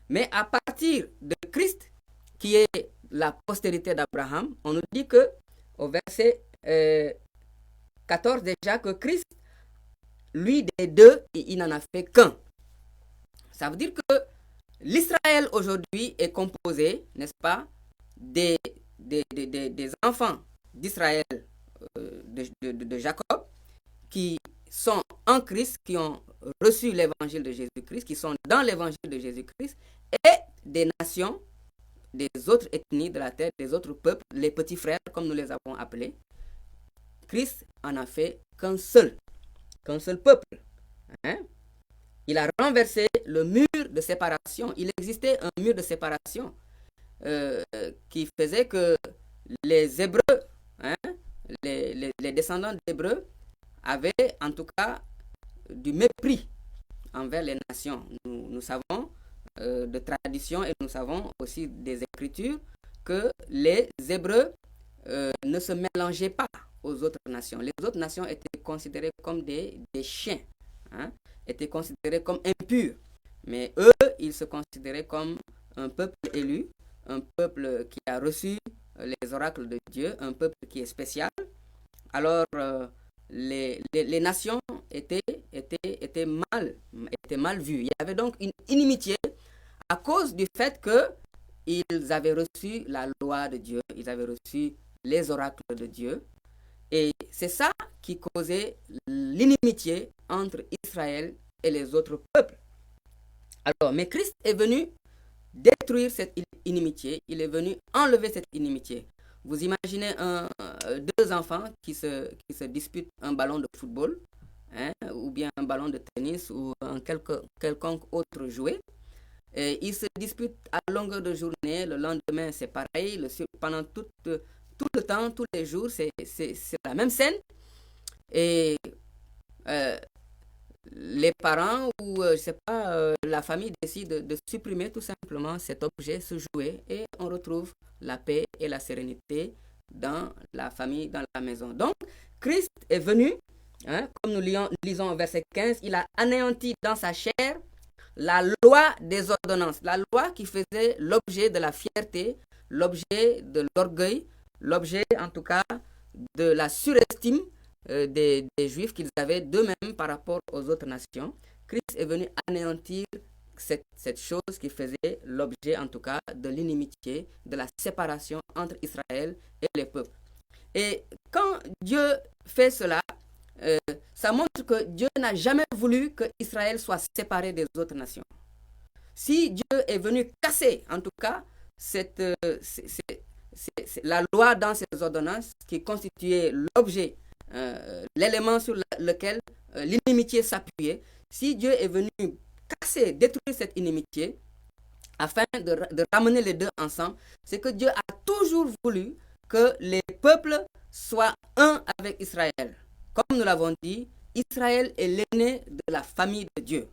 Mais à partir de Christ, qui est la postérité d'Abraham, on nous dit que, au verset 14 déjà, que Christ, lui des deux, il n'en a fait qu'un. Ça veut dire que l'Israël aujourd'hui est composé, n'est-ce pas, des enfants d'Israël, de Jacob, qui sont en Christ, qui ont reçu l'évangile de Jésus-Christ, qui sont dans l'évangile de Jésus-Christ, et des nations, des autres ethnies de la terre, des autres peuples, les petits frères, comme nous les avons appelés. Christ en a fait qu'un seul peuple. Il a renversé le mur de séparation. Il existait un mur de séparation qui faisait que les Hébreux, les descendants d'Hébreux, avaient en tout cas du mépris envers les nations. Nous savons de tradition et nous savons aussi des Écritures que les Hébreux ne se mélangeaient pas aux autres nations. Les autres nations étaient considérées comme des chiens, étaient considérés comme impurs. Mais eux, ils se considéraient comme un peuple élu, un peuple qui a reçu les oracles de Dieu, un peuple qui est spécial. Alors, les nations étaient mal vues. Il y avait donc une inimitié à cause du fait que ils avaient reçu la loi de Dieu, ils avaient reçu les oracles de Dieu. Et c'est ça qui causait l'inimitié entre Israël et les autres peuples. Alors, mais Christ est venu détruire cette inimitié, il est venu enlever cette inimitié. Vous imaginez deux enfants qui se disputent un ballon de football, hein, ou bien un ballon de tennis, ou un quelconque autre jouet. Et ils se disputent à longueur de journée, le lendemain c'est pareil, pendant tout le temps, tous les jours, c'est la même scène. Et les parents ou je sais pas, la famille décide de supprimer tout simplement cet objet, ce jouet, et on retrouve la paix et la sérénité dans la famille, dans la maison. Donc, Christ est venu, hein, comme nous lisons au verset 15, il a anéanti dans sa chair la loi des ordonnances, la loi qui faisait l'objet de la fierté, l'objet de l'orgueil, l'objet en tout cas de la surestime des Juifs qu'ils avaient d'eux-mêmes par rapport aux autres nations. Christ est venu anéantir cette chose qui faisait l'objet en tout cas de l'inimitié, de la séparation entre Israël et les peuples. Et quand Dieu fait cela, ça montre que Dieu n'a jamais voulu que Israël soit séparé des autres nations. Si Dieu est venu casser, en tout cas, la loi dans ses ordonnances qui constituait l'objet, l'élément sur lequel l'inimitié s'appuyait, si Dieu est venu casser, détruire cette inimitié, afin de ramener les deux ensemble, c'est que Dieu a toujours voulu que les peuples soient un avec Israël. Comme nous l'avons dit, Israël est l'aîné de la famille de Dieu.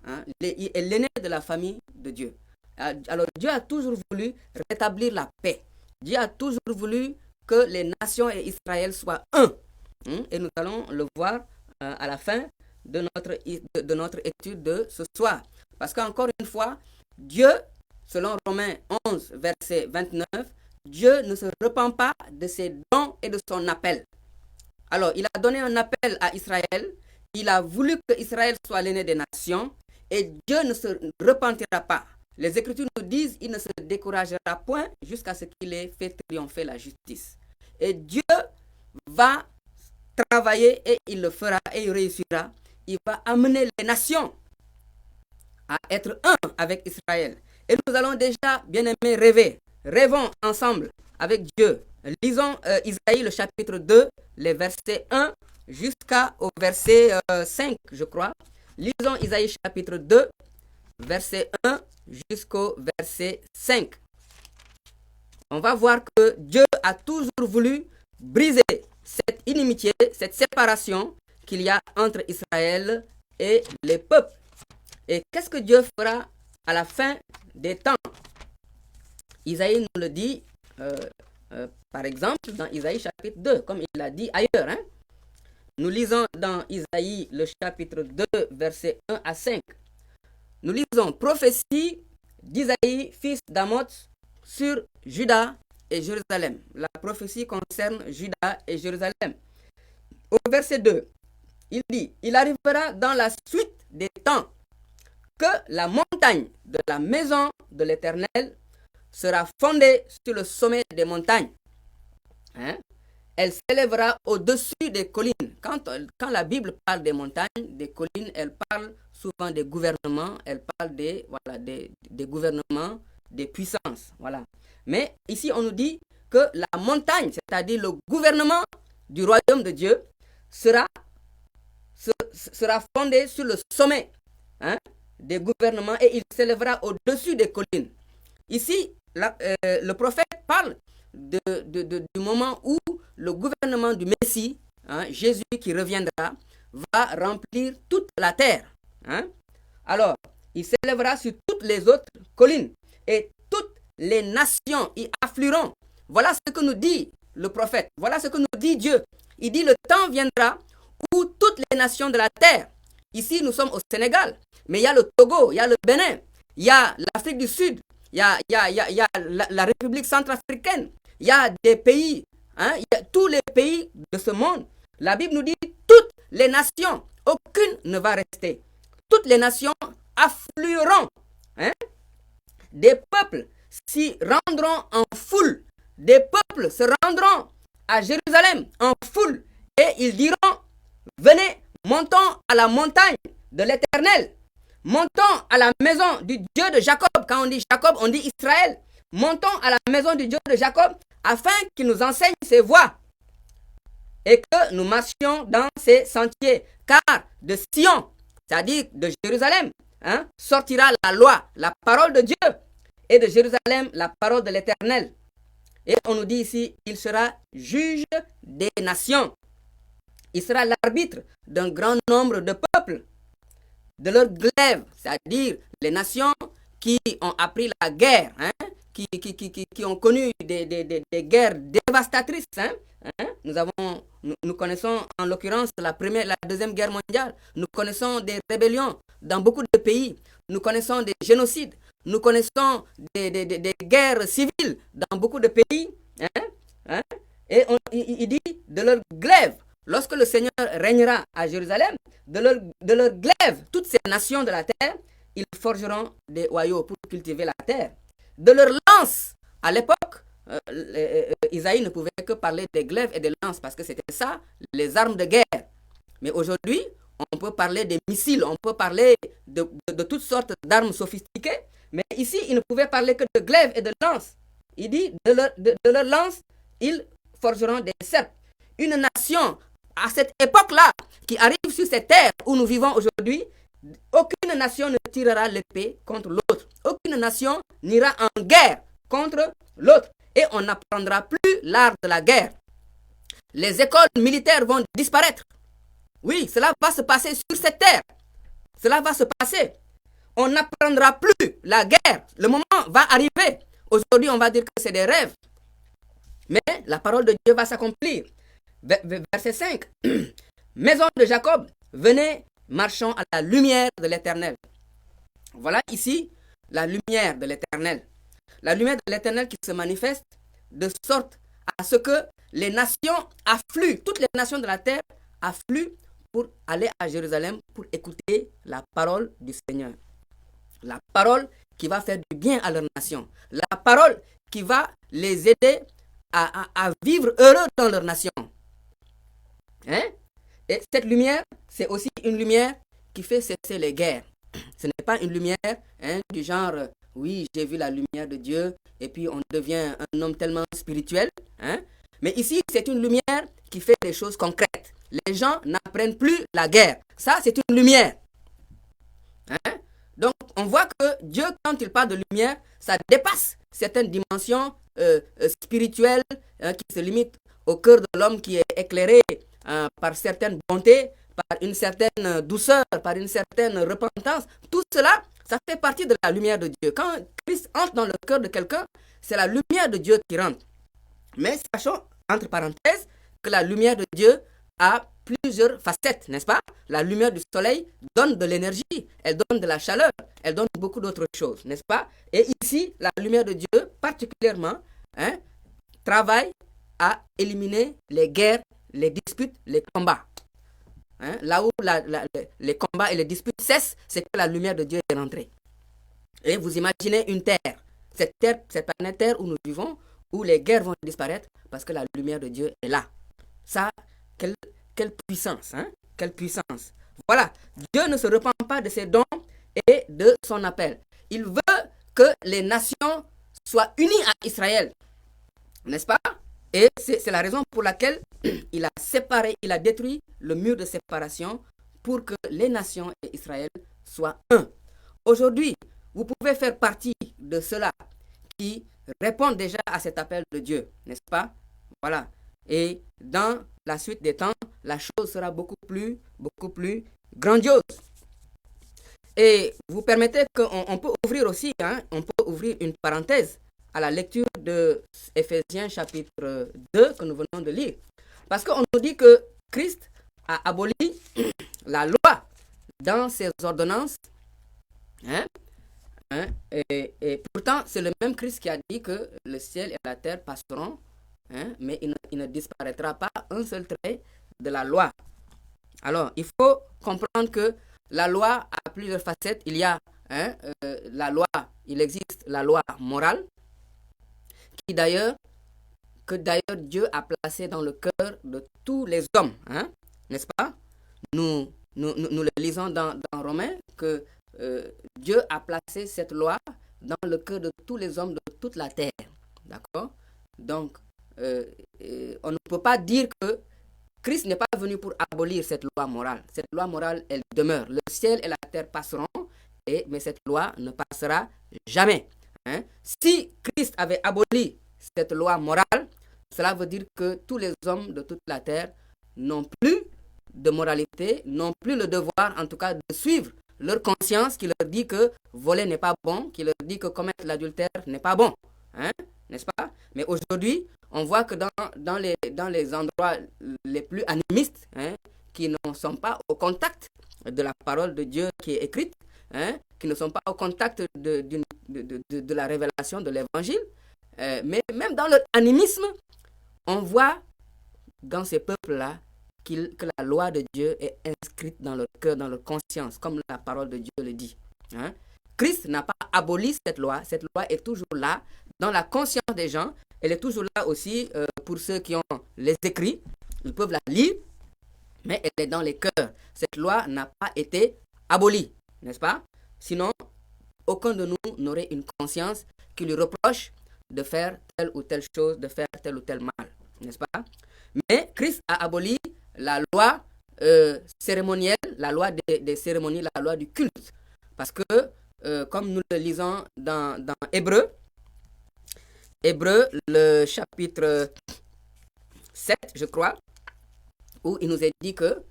Hein? Il est l'aîné de la famille de Dieu. Alors Dieu a toujours voulu rétablir la paix. Dieu a toujours voulu que les nations et Israël soient un. Et nous allons le voir à la fin de notre étude de ce soir. Parce qu'encore une fois, Dieu, selon Romains 11, verset 29, Dieu ne se repent pas de ses dons et de son appel. Alors, il a donné un appel à Israël. Il a voulu que Israël soit l'aîné des nations. Et Dieu ne se repentira pas. Les Écritures nous disent qu'il ne se découragera point jusqu'à ce qu'il ait fait triompher la justice. Et Dieu va travailler et il le fera et il réussira. Il va amener les nations à être un avec Israël. Et nous allons déjà, bien aimés, rêver. Rêvons ensemble avec Dieu. Lisons Isaïe, le chapitre 2, les versets 1 jusqu'au verset 5, je crois. Lisons Isaïe, chapitre 2, verset 1 jusqu'au verset 5. On va voir que Dieu a toujours voulu briser cette inimitié, cette séparation qu'il y a entre Israël et les peuples. Et qu'est-ce que Dieu fera à la fin des temps? Isaïe nous le dit, par exemple, dans Isaïe chapitre 2, comme il l'a dit ailleurs. Hein? Nous lisons dans Isaïe le chapitre 2, versets 1 à 5. Nous lisons prophétie d'Isaïe, fils d'Amoz, sur Juda et Jérusalem. La prophétie concerne Juda et Jérusalem. Au verset 2, il dit, il arrivera dans la suite des temps que la montagne de la maison de l'Éternel sera fondée sur le sommet des montagnes. Hein? Elle s'élèvera au-dessus des collines. Quand la Bible parle des montagnes, des collines, elle parle souvent des gouvernements, elle parle des gouvernements, des puissances. Voilà. Mais ici, on nous dit que la montagne, c'est-à-dire le gouvernement du royaume de Dieu, sera fondé sur le sommet, hein, des gouvernements et il s'élèvera au-dessus des collines. Ici, le prophète parle du moment où le gouvernement du Messie, hein, Jésus qui reviendra, va remplir toute la terre. Hein. Alors, il s'élèvera sur toutes les autres collines et toutes les nations y afflueront. Voilà ce que nous dit le prophète. Voilà ce que nous dit Dieu. Il dit le temps viendra où toutes les nations de la terre, ici nous sommes au Sénégal, mais il y a le Togo, il y a le Bénin, il y a l'Afrique du Sud, il y a la République centrafricaine, il y a des pays, hein, il y a tous les pays de ce monde. La Bible nous dit toutes les nations, aucune ne va rester. Toutes les nations afflueront. Hein. Des peuples s'y rendront en foule. Des peuples se rendront à Jérusalem en foule et ils diront, venez, montons à la montagne de l'Éternel. Montons à la maison du Dieu de Jacob. Quand on dit Jacob, on dit Israël. Montons à la maison du Dieu de Jacob afin qu'il nous enseigne ses voies et que nous marchions dans ses sentiers. Car de Sion, c'est-à-dire de Jérusalem, sortira la loi, la parole de Dieu, et de Jérusalem, la parole de l'Éternel. Et on nous dit ici, il sera juge des nations. Il sera l'arbitre d'un grand nombre de peuples, de leur glaive, c'est-à-dire les nations qui ont appris la guerre, qui ont connu des guerres dévastatrices. Nous connaissons en l'occurrence la deuxième guerre mondiale. Nous connaissons des rébellions dans beaucoup de pays. Nous connaissons des génocides. Nous connaissons des guerres civiles dans beaucoup de pays. Et il dit de leur glaive. Lorsque le Seigneur régnera à Jérusalem, de leur glaive, toutes ces nations de la terre, ils forgeront des hoyaux pour cultiver la terre. De leur lance, à l'époque, Isaïe ne pouvait que parler des glaives et des lances parce que c'était ça, les armes de guerre. Mais aujourd'hui, on peut parler des missiles, on peut parler de toutes sortes d'armes sophistiquées. Mais ici, il ne pouvait parler que de glaives et de lances. Il dit, de leur lance, ils forgeront des serpes. Une nation, à cette époque-là, qui arrive sur cette terre où nous vivons aujourd'hui, aucune nation ne tirera l'épée contre l'autre. Aucune nation n'ira en guerre contre l'autre. Et on n'apprendra plus l'art de la guerre. Les écoles militaires vont disparaître. Oui, cela va se passer sur cette terre. Cela va se passer. On n'apprendra plus la guerre. Le moment va arriver. Aujourd'hui, on va dire que c'est des rêves. Mais la parole de Dieu va s'accomplir. Verset 5. Maison de Jacob, venez, marchons à la lumière de l'Éternel. Voilà ici la lumière de l'Éternel. La lumière de l'Éternel qui se manifeste de sorte à ce que les nations affluent, toutes les nations de la terre affluent pour aller à Jérusalem pour écouter la parole du Seigneur. La parole qui va faire du bien à leur nation. La parole qui va les aider à vivre heureux dans leur nation. Et cette lumière, c'est aussi une lumière qui fait cesser les guerres. Ce n'est pas une lumière du genre, oui, j'ai vu la lumière de Dieu et puis on devient un homme tellement spirituel. Mais ici, c'est une lumière qui fait des choses concrètes. Les gens n'apprennent plus la guerre. Ça, c'est une lumière. Donc, on voit que Dieu, quand il parle de lumière, ça dépasse certaines dimensions spirituelles qui se limitent au cœur de l'homme qui est éclairé par certaines bontés, par une certaine douceur, par une certaine repentance. Tout cela, ça fait partie de la lumière de Dieu. Quand Christ entre dans le cœur de quelqu'un, c'est la lumière de Dieu qui rentre. Mais sachons, entre parenthèses, que la lumière de Dieu a plusieurs facettes, n'est-ce pas? La lumière du soleil donne de l'énergie, elle donne de la chaleur, elle donne beaucoup d'autres choses, n'est-ce pas? Et ici, la lumière de Dieu, particulièrement, travaille à éliminer les guerres, les disputes, les combats. Là où les combats et les disputes cessent, c'est que la lumière de Dieu est rentrée. Et vous imaginez une terre, cette planète Terre où nous vivons, où les guerres vont disparaître parce que la lumière de Dieu est là. Ça, quelle puissance, quelle puissance. Voilà, Dieu ne se repent pas de ses dons et de son appel. Il veut que les nations soient unies à Israël, n'est-ce pas? Et c'est la raison pour laquelle il a séparé, il a détruit le mur de séparation pour que les nations et Israël soient un. Aujourd'hui, vous pouvez faire partie de ceux-là qui répondent déjà à cet appel de Dieu, n'est-ce pas? Voilà. Et dans la suite des temps, la chose sera beaucoup plus grandiose. Et vous permettez qu'on peut ouvrir aussi, on peut ouvrir une parenthèse à la lecture de Éphésiens chapitre 2 que nous venons de lire. Parce qu'on nous dit que Christ a aboli la loi dans ses ordonnances. Et pourtant, c'est le même Christ qui a dit que le ciel et la terre passeront, mais il ne disparaîtra pas un seul trait de la loi. Alors, il faut comprendre que la loi a plusieurs facettes. Il y a la loi, il existe la loi morale, que d'ailleurs Dieu a placé dans le cœur de tous les hommes, hein, n'est-ce pas? Nous le lisons dans Romains que Dieu a placé cette loi dans le cœur de tous les hommes de toute la terre, d'accord? Donc, on ne peut pas dire que Christ n'est pas venu pour abolir cette loi morale. Cette loi morale, elle demeure. Le ciel et la terre passeront, mais cette loi ne passera jamais. Hein? Si Christ avait aboli cette loi morale, cela veut dire que tous les hommes de toute la terre n'ont plus de moralité, n'ont plus le devoir, en tout cas, de suivre leur conscience qui leur dit que voler n'est pas bon, qui leur dit que commettre l'adultère n'est pas bon. Hein? N'est-ce pas? Mais aujourd'hui, on voit que dans les endroits les plus animistes, hein, qui ne sont pas au contact de la parole de Dieu qui est écrite, hein, qui ne sont pas au contact de la révélation de l'évangile, mais même dans leur animisme, on voit dans ces peuples-là que la loi de Dieu est inscrite dans leur cœur, dans leur conscience, comme la parole de Dieu le dit. Hein. Christ n'a pas aboli cette loi est toujours là, dans la conscience des gens, elle est toujours là aussi pour ceux qui ont les écrits, ils peuvent la lire, mais elle est dans les cœurs. Cette loi n'a pas été abolie, n'est-ce pas? Sinon, aucun de nous n'aurait une conscience qui lui reproche de faire telle ou telle chose, de faire tel ou tel mal, n'est-ce pas? Mais Christ a aboli la loi cérémonielle, la loi des cérémonies, la loi du culte. Parce que, comme nous le lisons dans Hébreu, le chapitre 7, je crois, où il nous est dit que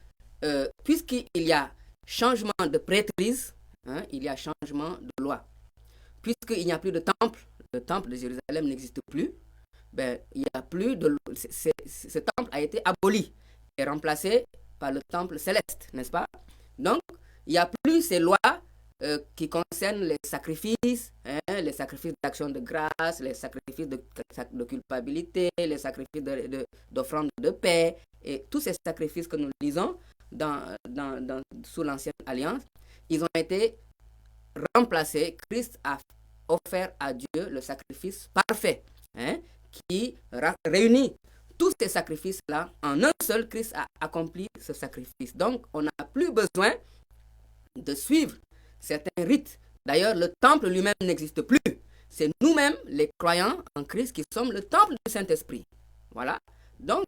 puisqu'il y a changement de prêtrise, hein, il y a changement de loi. Puisqu'il n'y a plus de temple, le temple de Jérusalem n'existe plus, ben, il y a plus de ce temple a été aboli et remplacé par le temple céleste, n'est-ce pas? Donc, il n'y a plus ces lois qui concernent les sacrifices, hein, les sacrifices d'action de grâce, les sacrifices de culpabilité, les sacrifices d'offrande de paix, et tous ces sacrifices que nous lisons sous l'ancienne alliance, ils ont été remplacés. Christ a offert à Dieu le sacrifice parfait, hein, qui réunit tous ces sacrifices-là en un seul. Christ a accompli ce sacrifice. Donc, on n'a plus besoin de suivre certains rites. D'ailleurs, le temple lui-même n'existe plus. C'est nous-mêmes, les croyants en Christ, qui sommes le temple du Saint-Esprit. Voilà. Donc,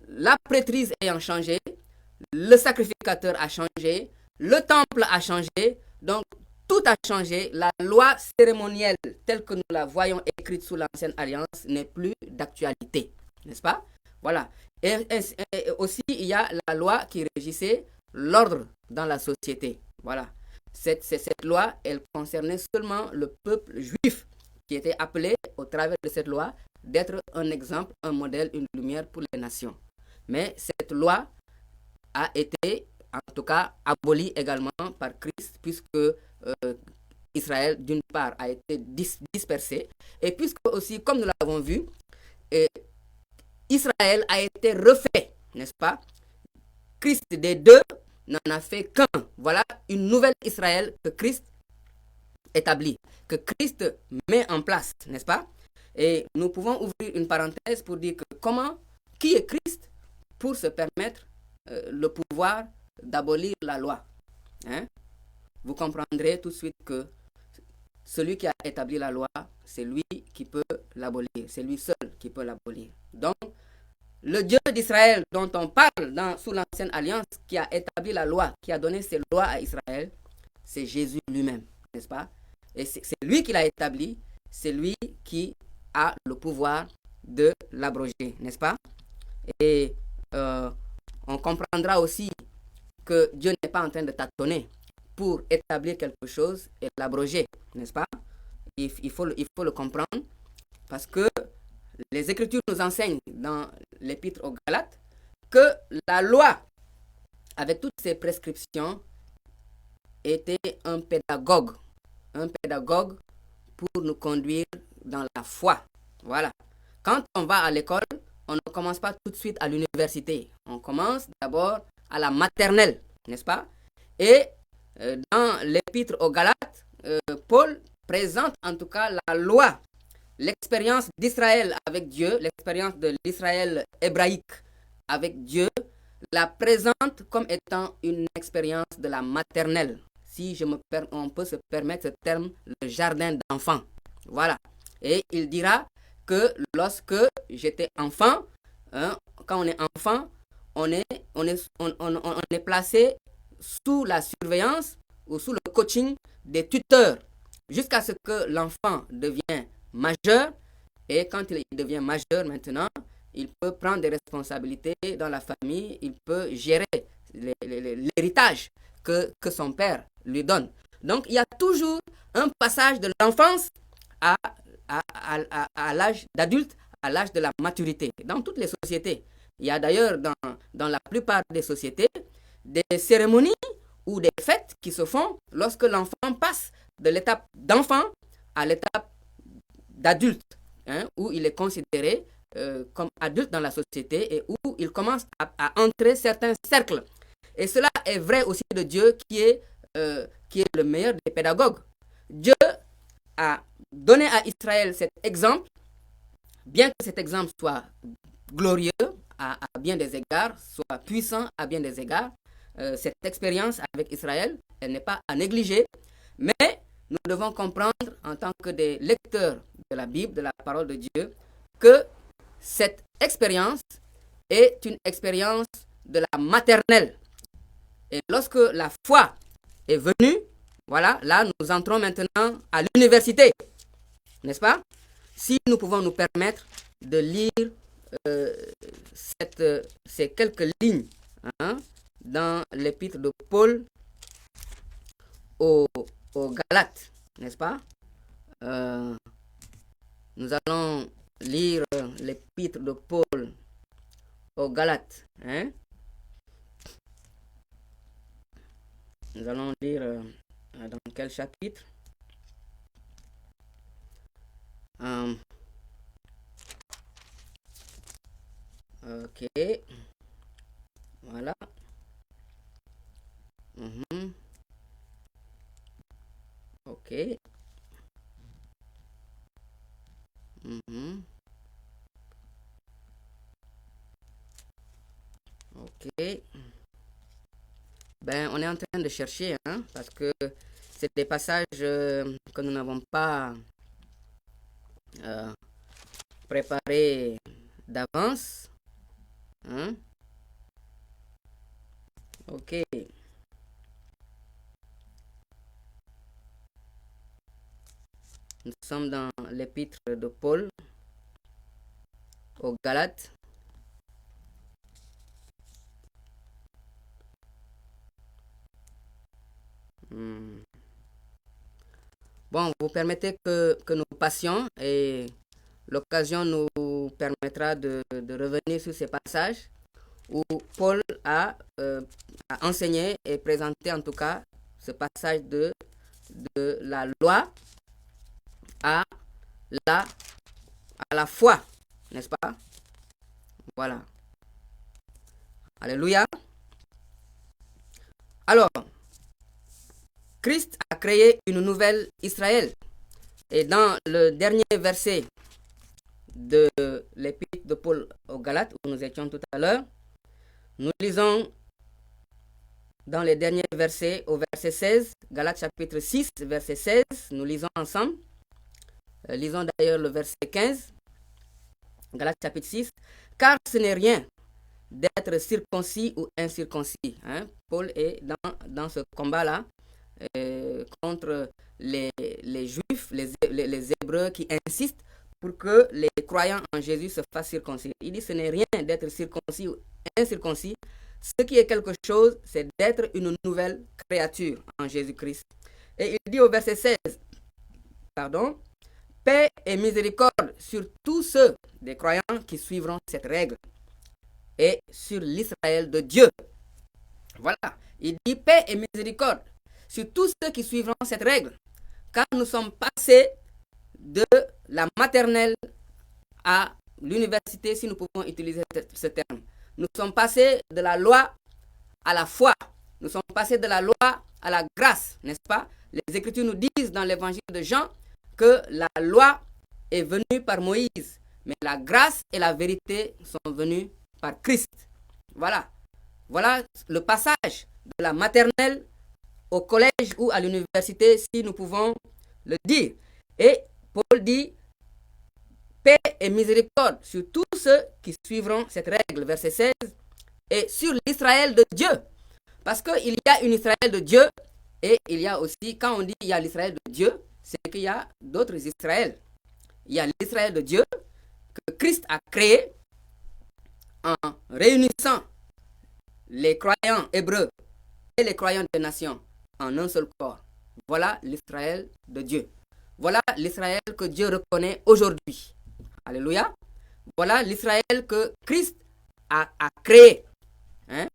la prêtrise ayant changé, le sacrificateur a changé, le temple a changé, donc tout a changé. La loi cérémonielle telle que nous la voyons écrite sous l'ancienne alliance n'est plus d'actualité, n'est-ce pas? Voilà. Et aussi, il y a la loi qui régissait l'ordre dans la société. Voilà. Cette loi, elle concernait seulement le peuple juif, qui était appelé, au travers de cette loi, d'être un exemple, un modèle, une lumière pour les nations. Mais cette loi a été, en tout cas, abolie également par Christ, puisque Israël, d'une part, a été dispersé, et puisque aussi, comme nous l'avons vu, Israël a été refait, n'est-ce pas? Christ des deux n'en a fait qu'un. Voilà une nouvelle Israël que Christ établit, que Christ met en place, n'est-ce pas? Et nous pouvons ouvrir une parenthèse pour dire que qui est Christ pour se permettre le pouvoir d'abolir la loi, hein? Vous comprendrez tout de suite que celui qui a établi la loi, c'est lui qui peut l'abolir, c'est lui seul qui peut l'abolir. Donc, le Dieu d'Israël dont on parle sous l'ancienne alliance, qui a établi la loi, qui a donné ses lois à Israël, c'est Jésus lui-même, n'est-ce pas? Et c'est lui qui l'a établi, c'est lui qui a le pouvoir de l'abroger, n'est-ce pas? Et on comprendra aussi que Dieu n'est pas en train de tâtonner pour établir quelque chose et l'abroger, n'est-ce pas? Il faut le comprendre, parce que les Écritures nous enseignent dans l'Épître aux Galates que la loi, avec toutes ses prescriptions, était un pédagogue pour nous conduire dans la foi. Voilà. Quand on va à l'école, on ne commence pas tout de suite à l'université. On commence d'abord à la maternelle, n'est-ce pas? Et dans l'Épître aux Galates, Paul présente en tout cas la loi l'expérience d'Israël avec Dieu, l'expérience de l'Israël hébraïque avec Dieu, la présente comme étant une expérience de la maternelle. Si on peut se permettre ce terme, le jardin d'enfant. Voilà. Et il dira que lorsque j'étais enfant, hein, quand on est enfant, on est placé sous la surveillance ou sous le coaching des tuteurs jusqu'à ce que l'enfant devienne majeur. Et quand il devient majeur maintenant, il peut prendre des responsabilités dans la famille, il peut gérer l'héritage que son père lui donne. Donc il y a toujours un passage de l'enfance à, à l'âge d'adulte, à l'âge de la maturité, dans toutes les sociétés. Il y a d'ailleurs dans la plupart des sociétés des cérémonies ou des fêtes qui se font lorsque l'enfant passe de l'étape d'enfant à l'étape d'adulte, hein, où il est considéré comme adulte dans la société et où il commence à entrer certains cercles. Et cela est vrai aussi de Dieu qui est le meilleur des pédagogues. Dieu a donné à Israël cet exemple, bien que cet exemple soit glorieux à bien des égards, soit puissant à bien des égards. Cette expérience avec Israël, elle n'est pas à négliger, mais nous devons comprendre en tant que des lecteurs de la Bible, de la parole de Dieu, que cette expérience est une expérience de la maternelle. Et lorsque la foi est venue, voilà, là nous entrons maintenant à l'université, n'est-ce pas? Si nous pouvons nous permettre de lire ces quelques lignes, hein, dans l'épître de Paul aux Galates, n'est-ce pas? Nous allons lire l'épître de Paul aux Galates. Hein? Nous allons lire dans quel chapitre? Ok. Voilà. Ok. Ok. Ben, on est en train de chercher, hein, parce que c'est des passages que nous n'avons pas préparés d'avance. Hein? Ok. Nous sommes dans l'épître de Paul aux Galates. Bon, vous permettez que nous passions et l'occasion nous permettra de revenir sur ces passages où Paul a enseigné et présenté en tout cas ce passage de la loi à la foi, n'est-ce pas? Voilà. Alléluia. Alors, Christ a créé une nouvelle Israël. Et dans le dernier verset de l'épître de Paul aux Galates, où nous étions tout à l'heure, nous lisons dans les derniers versets au verset 16, Galates chapitre 6, verset 16, nous lisons ensemble. Lisons d'ailleurs le verset 15, Galates chapitre 6, car ce n'est rien d'être circoncis ou incirconcis. Hein? Paul est dans ce combat-là contre les Juifs, les Hébreux qui insistent pour que les croyants en Jésus se fassent circoncis. Il dit ce n'est rien d'être circoncis ou incirconcis. Ce qui est quelque chose, c'est d'être une nouvelle créature en Jésus-Christ. Et il dit au verset 16, pardon, paix et miséricorde sur tous ceux des croyants qui suivront cette règle et sur l'Israël de Dieu. Voilà, il dit paix et miséricorde sur tous ceux qui suivront cette règle, car nous sommes passés de la maternelle à l'université, si nous pouvons utiliser ce terme. Nous sommes passés de la loi à la foi. Nous sommes passés de la loi à la grâce, n'est-ce pas? Les Écritures nous disent dans l'évangile de Jean que la loi est venue par Moïse, mais la grâce et la vérité sont venues par Christ. Voilà. Voilà le passage de la maternelle au collège ou à l'université, si nous pouvons le dire. Et Paul dit paix et miséricorde sur tous ceux qui suivront cette règle, verset 16, et sur l'Israël de Dieu. Parce qu'il y a une Israël de Dieu et il y a aussi, quand on dit il y a l'Israël de Dieu, c'est qu'il y a d'autres Israël. Il y a l'Israël de Dieu que Christ a créé en réunissant les croyants hébreux et les croyants des nations en un seul corps. Voilà l'Israël de Dieu. Voilà l'Israël que Dieu reconnaît aujourd'hui. Alléluia. Voilà l'Israël que Christ a créé. Hein?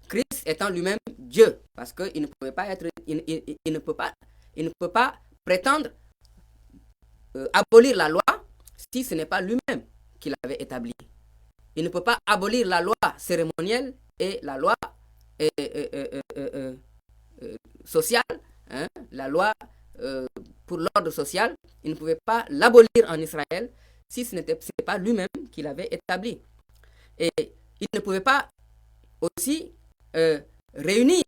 Christ étant lui-même Dieu, parce qu'il ne pouvait pas être, il ne peut pas prétendre abolir la loi si ce n'est pas lui-même qui l'avait établie. Il ne peut pas abolir la loi cérémonielle et la loi sociale, hein, la loi pour l'ordre social. Il ne pouvait pas l'abolir en Israël si ce n'était pas lui-même qui l'avait établi. Et il ne pouvait pas aussi réunir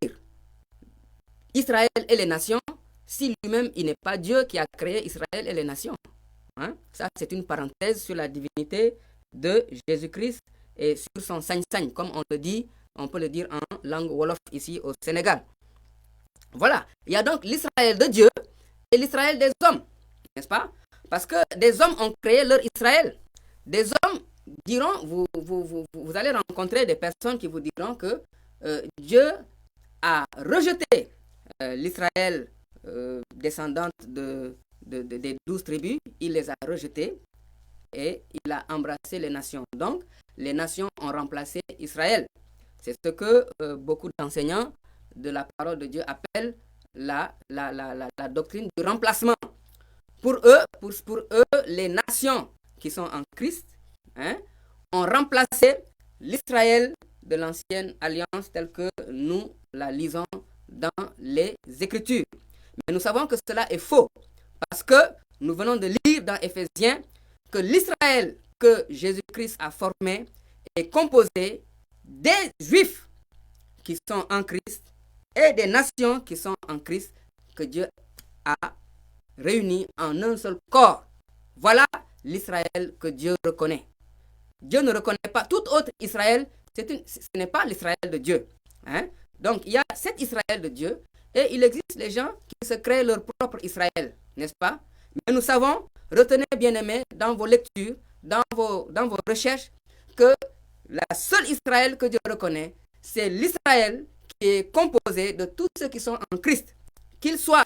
Israël et les nations si lui-même il n'est pas Dieu qui a créé Israël et les nations. Hein? Ça, c'est une parenthèse sur la divinité de Jésus-Christ et sur son sañ-sañ, comme on le dit, on peut le dire en langue wolof ici au Sénégal. Voilà, il y a donc l'Israël de Dieu et l'Israël des hommes, n'est-ce pas? Parce que des hommes ont créé leur Israël. Des hommes diront, vous allez rencontrer des personnes qui vous diront que Dieu a rejeté l'Israël descendante des 12 tribus, il les a rejetés et il a embrassé les nations. Donc, les nations ont remplacé Israël. C'est ce que beaucoup d'enseignants de la parole de Dieu appellent la doctrine du remplacement. Pour eux, les nations qui sont en Christ, hein, ont remplacé l'Israël de l'ancienne alliance telle que nous la lisons dans les Écritures. Mais nous savons que cela est faux, parce que nous venons de lire dans Éphésiens que l'Israël que Jésus-Christ a formé est composé des Juifs qui sont en Christ et des nations qui sont en Christ que Dieu a réunis en un seul corps. Voilà l'Israël que Dieu reconnaît. Dieu ne reconnaît pas tout autre Israël, ce n'est pas l'Israël de Dieu. Hein? Donc il y a cet Israël de Dieu et il existe les gens qui se créent leur propre Israël, n'est-ce pas? Mais nous savons, retenez bien aimés dans vos lectures, dans vos recherches, que la seule Israël que Dieu reconnaît, c'est l'Israël qui est composé de tous ceux qui sont en Christ. Qu'ils soient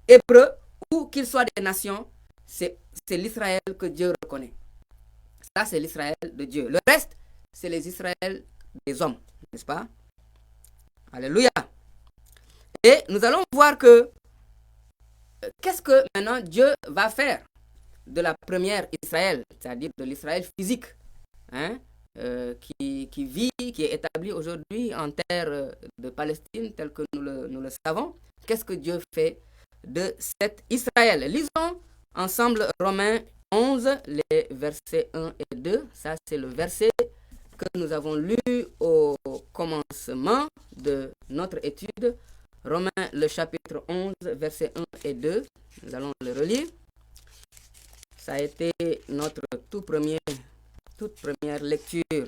hébreux ou qu'ils soient des nations, c'est l'Israël que Dieu reconnaît. Ça, c'est l'Israël de Dieu. Le reste, c'est les Israël des hommes, n'est-ce pas? Alléluia. Et nous allons voir que qu'est-ce que maintenant Dieu va faire de la première Israël, c'est-à-dire de l'Israël physique, hein, qui vit, qui est établi aujourd'hui en terre de Palestine, tel que nous le savons. Qu'est-ce que Dieu fait de cet Israël? Lisons ensemble Romains 11, les versets 1 et 2. Ça, c'est le verset que nous avons lu au commencement de notre étude. Romains, le chapitre 11, versets 1 et 2. Nous allons le relire. Ça a été notre toute première lecture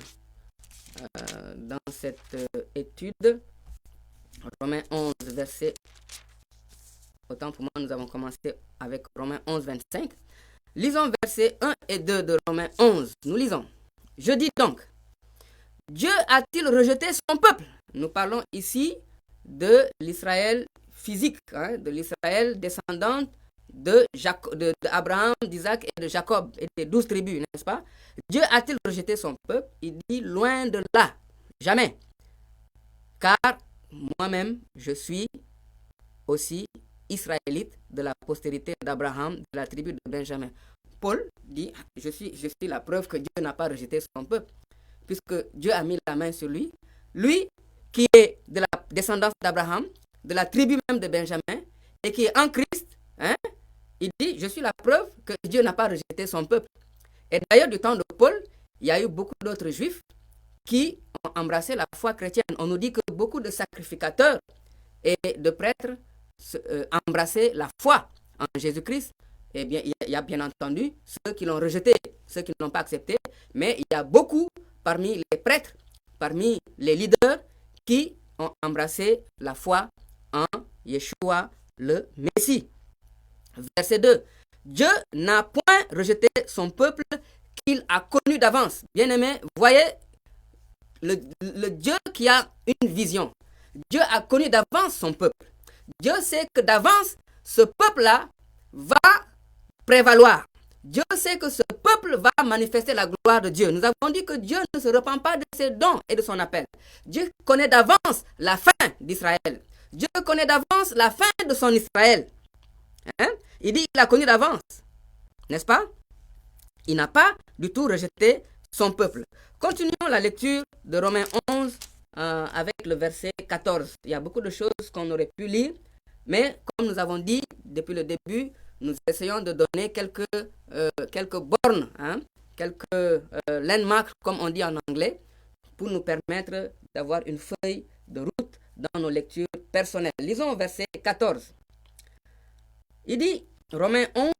dans cette étude. Romains 11, verset. Autant pour moi, nous avons commencé avec Romains 11, 25. Lisons versets 1 et 2 de Romains 11. Nous lisons. Je dis donc, Dieu a-t-il rejeté son peuple? Nous parlons ici de l'Israël physique, hein, de l'Israël descendante d'Abraham, d'Isaac et de Jacob et des 12 tribus, n'est-ce pas? Dieu a-t-il rejeté son peuple? Il dit loin de là, jamais. Car moi-même, je suis aussi israélite de la postérité d'Abraham, de la tribu de Benjamin. Paul dit, je suis la preuve que Dieu n'a pas rejeté son peuple, puisque Dieu a mis la main sur lui. Lui qui est de la descendance d'Abraham, de la tribu même de Benjamin, et qui est en Christ, hein, Il dit, je suis la preuve que Dieu n'a pas rejeté son peuple. Et d'ailleurs, du temps de Paul, il y a eu beaucoup d'autres juifs qui ont embrassé la foi chrétienne. On nous dit que beaucoup de sacrificateurs et de prêtres embrassaient la foi en Jésus-Christ. Eh bien, il y a bien entendu ceux qui l'ont rejeté, ceux qui ne l'ont pas accepté, mais il y a beaucoup parmi les prêtres, parmi les leaders qui ont embrassé la foi en Yeshua le Messie. Verset 2. Dieu n'a point rejeté son peuple qu'il a connu d'avance. Bien-aimés, voyez le Dieu qui a une vision. Dieu a connu d'avance son peuple. Dieu sait que d'avance, ce peuple-là va prévaloir. Dieu sait que ce peuple va manifester la gloire de Dieu. Nous avons dit que Dieu ne se repent pas de ses dons et de son appel. Dieu connaît d'avance la fin d'Israël. Dieu connaît d'avance la fin de son Israël. Hein? Il dit qu'il a connu d'avance. N'est-ce pas? Il n'a pas du tout rejeté son peuple. Continuons la lecture de Romains 11 avec le verset 14. Il y a beaucoup de choses qu'on aurait pu lire, mais comme nous avons dit depuis le début, nous essayons de donner quelques bornes, hein, quelques landmarks, comme on dit en anglais, pour nous permettre d'avoir une feuille de route dans nos lectures personnelles. Lisons au verset 14. Il dit, Romains 11,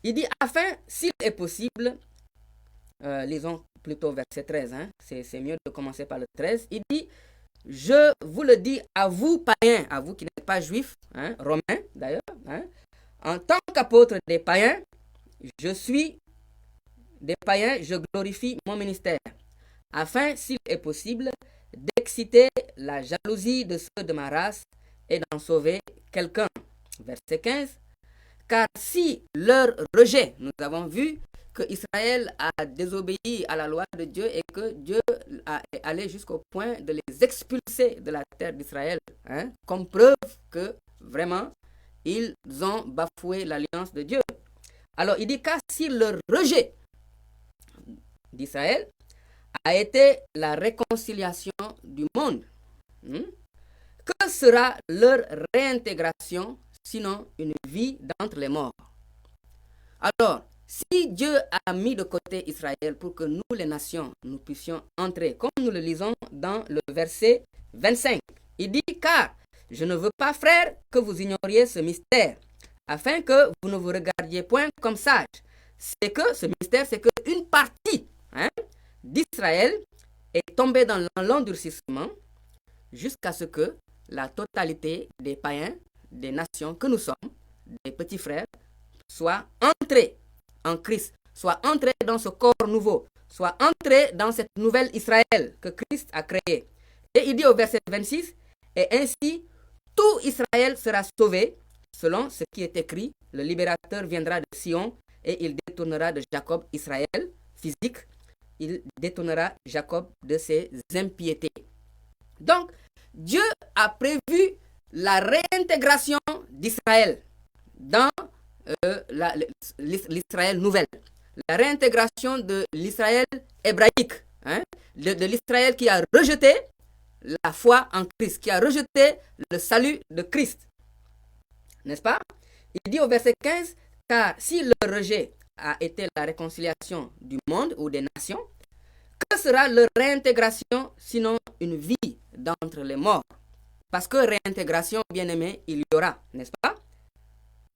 il dit, afin, s'il est possible, lisons plutôt verset 13, hein, c'est mieux de commencer par le 13, il dit, je vous le dis à vous, païens, à vous qui n'êtes pas juifs, hein, romains d'ailleurs, hein, en tant qu'apôtre des païens, je suis des païens, je glorifie mon ministère, afin, s'il est possible, d'exciter la jalousie de ceux de ma race et d'en sauver quelqu'un. Verset 15. Car si leur rejet, nous avons vu que Israël a désobéi à la loi de Dieu et que Dieu est allé jusqu'au point de les expulser de la terre d'Israël, hein, comme preuve que vraiment ils ont bafoué l'alliance de Dieu. Alors il dit car si leur rejet d'Israël a été la réconciliation du monde, que sera leur réintégration sinon une vie d'entre les morts? Alors, si Dieu a mis de côté Israël pour que nous, les nations, nous puissions entrer, comme nous le lisons dans le verset 25, il dit, car je ne veux pas, frères, que vous ignoriez ce mystère, afin que vous ne vous regardiez point comme sages. C'est que ce mystère, c'est qu'une partie d'Israël est tombée dans l'endurcissement jusqu'à ce que la totalité des païens, des nations que nous sommes, des petits frères, soient entrés en Christ, soient entrés dans ce corps nouveau, soient entrés dans cette nouvelle Israël que Christ a créée. Et il dit au verset 26, et ainsi tout Israël sera sauvé, selon ce qui est écrit, le libérateur viendra de Sion et il détournera de Jacob Israël, physique, il détournera Jacob de ses impiétés. Donc, Dieu a prévu la réintégration d'Israël dans l'Israël nouvelle, la réintégration de l'Israël hébraïque, hein, de l'Israël qui a rejeté la foi en Christ, qui a rejeté le salut de Christ. N'est-ce pas? Il dit au verset 15, car si le rejet a été la réconciliation du monde ou des nations, que sera leur réintégration sinon une vie d'entre les morts? Parce que réintégration, bien aimé, il y aura, n'est-ce pas?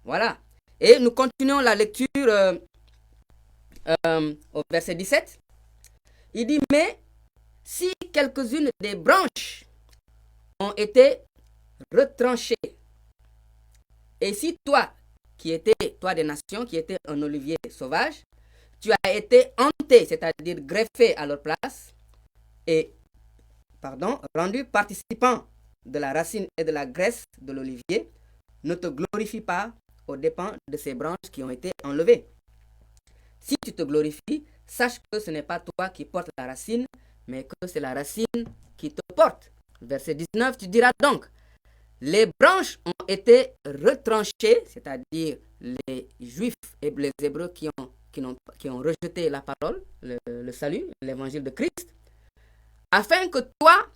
Voilà. Et nous continuons la lecture au verset 17. Il dit, mais si quelques-unes des branches ont été retranchées, et si toi, toi des nations, qui étais un olivier sauvage, tu as été hanté, c'est-à-dire greffé à leur place, et, rendu participant de la racine et de la graisse de l'olivier, ne te glorifie pas aux dépens de ces branches qui ont été enlevées. Si tu te glorifies, sache que ce n'est pas toi qui portes la racine, mais que c'est la racine qui te porte. Verset 19, tu diras donc, les branches ont été retranchées, c'est-à-dire les Juifs et les Hébreux qui ont rejeté la parole, le salut, l'évangile de Christ, afin que toi,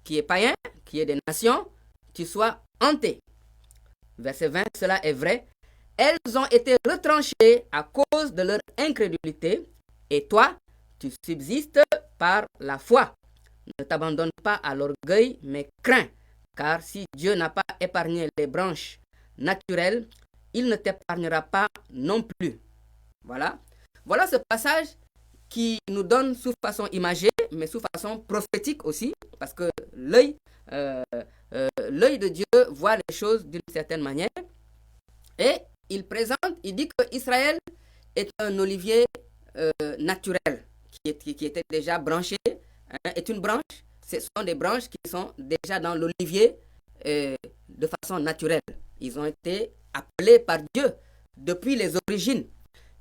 qui es païen, qui es des nations, tu sois hanté. verset 20, cela est vrai. Elles ont été retranchées à cause de leur incrédulité, et toi, tu subsistes par la foi. Ne t'abandonne pas à l'orgueil, mais crains, car si Dieu n'a pas épargné les branches naturelles, il ne t'épargnera pas non plus. Voilà. Voilà ce passage qui nous donne sous façon imagée, mais sous façon prophétique aussi, parce que l'œil de Dieu voit les choses d'une certaine manière. Et il dit que Israël est un olivier naturel qui était déjà branché, hein, est une branche. Ce sont des branches qui sont déjà dans l'olivier de façon naturelle. Ils ont été appelés par Dieu depuis les origines.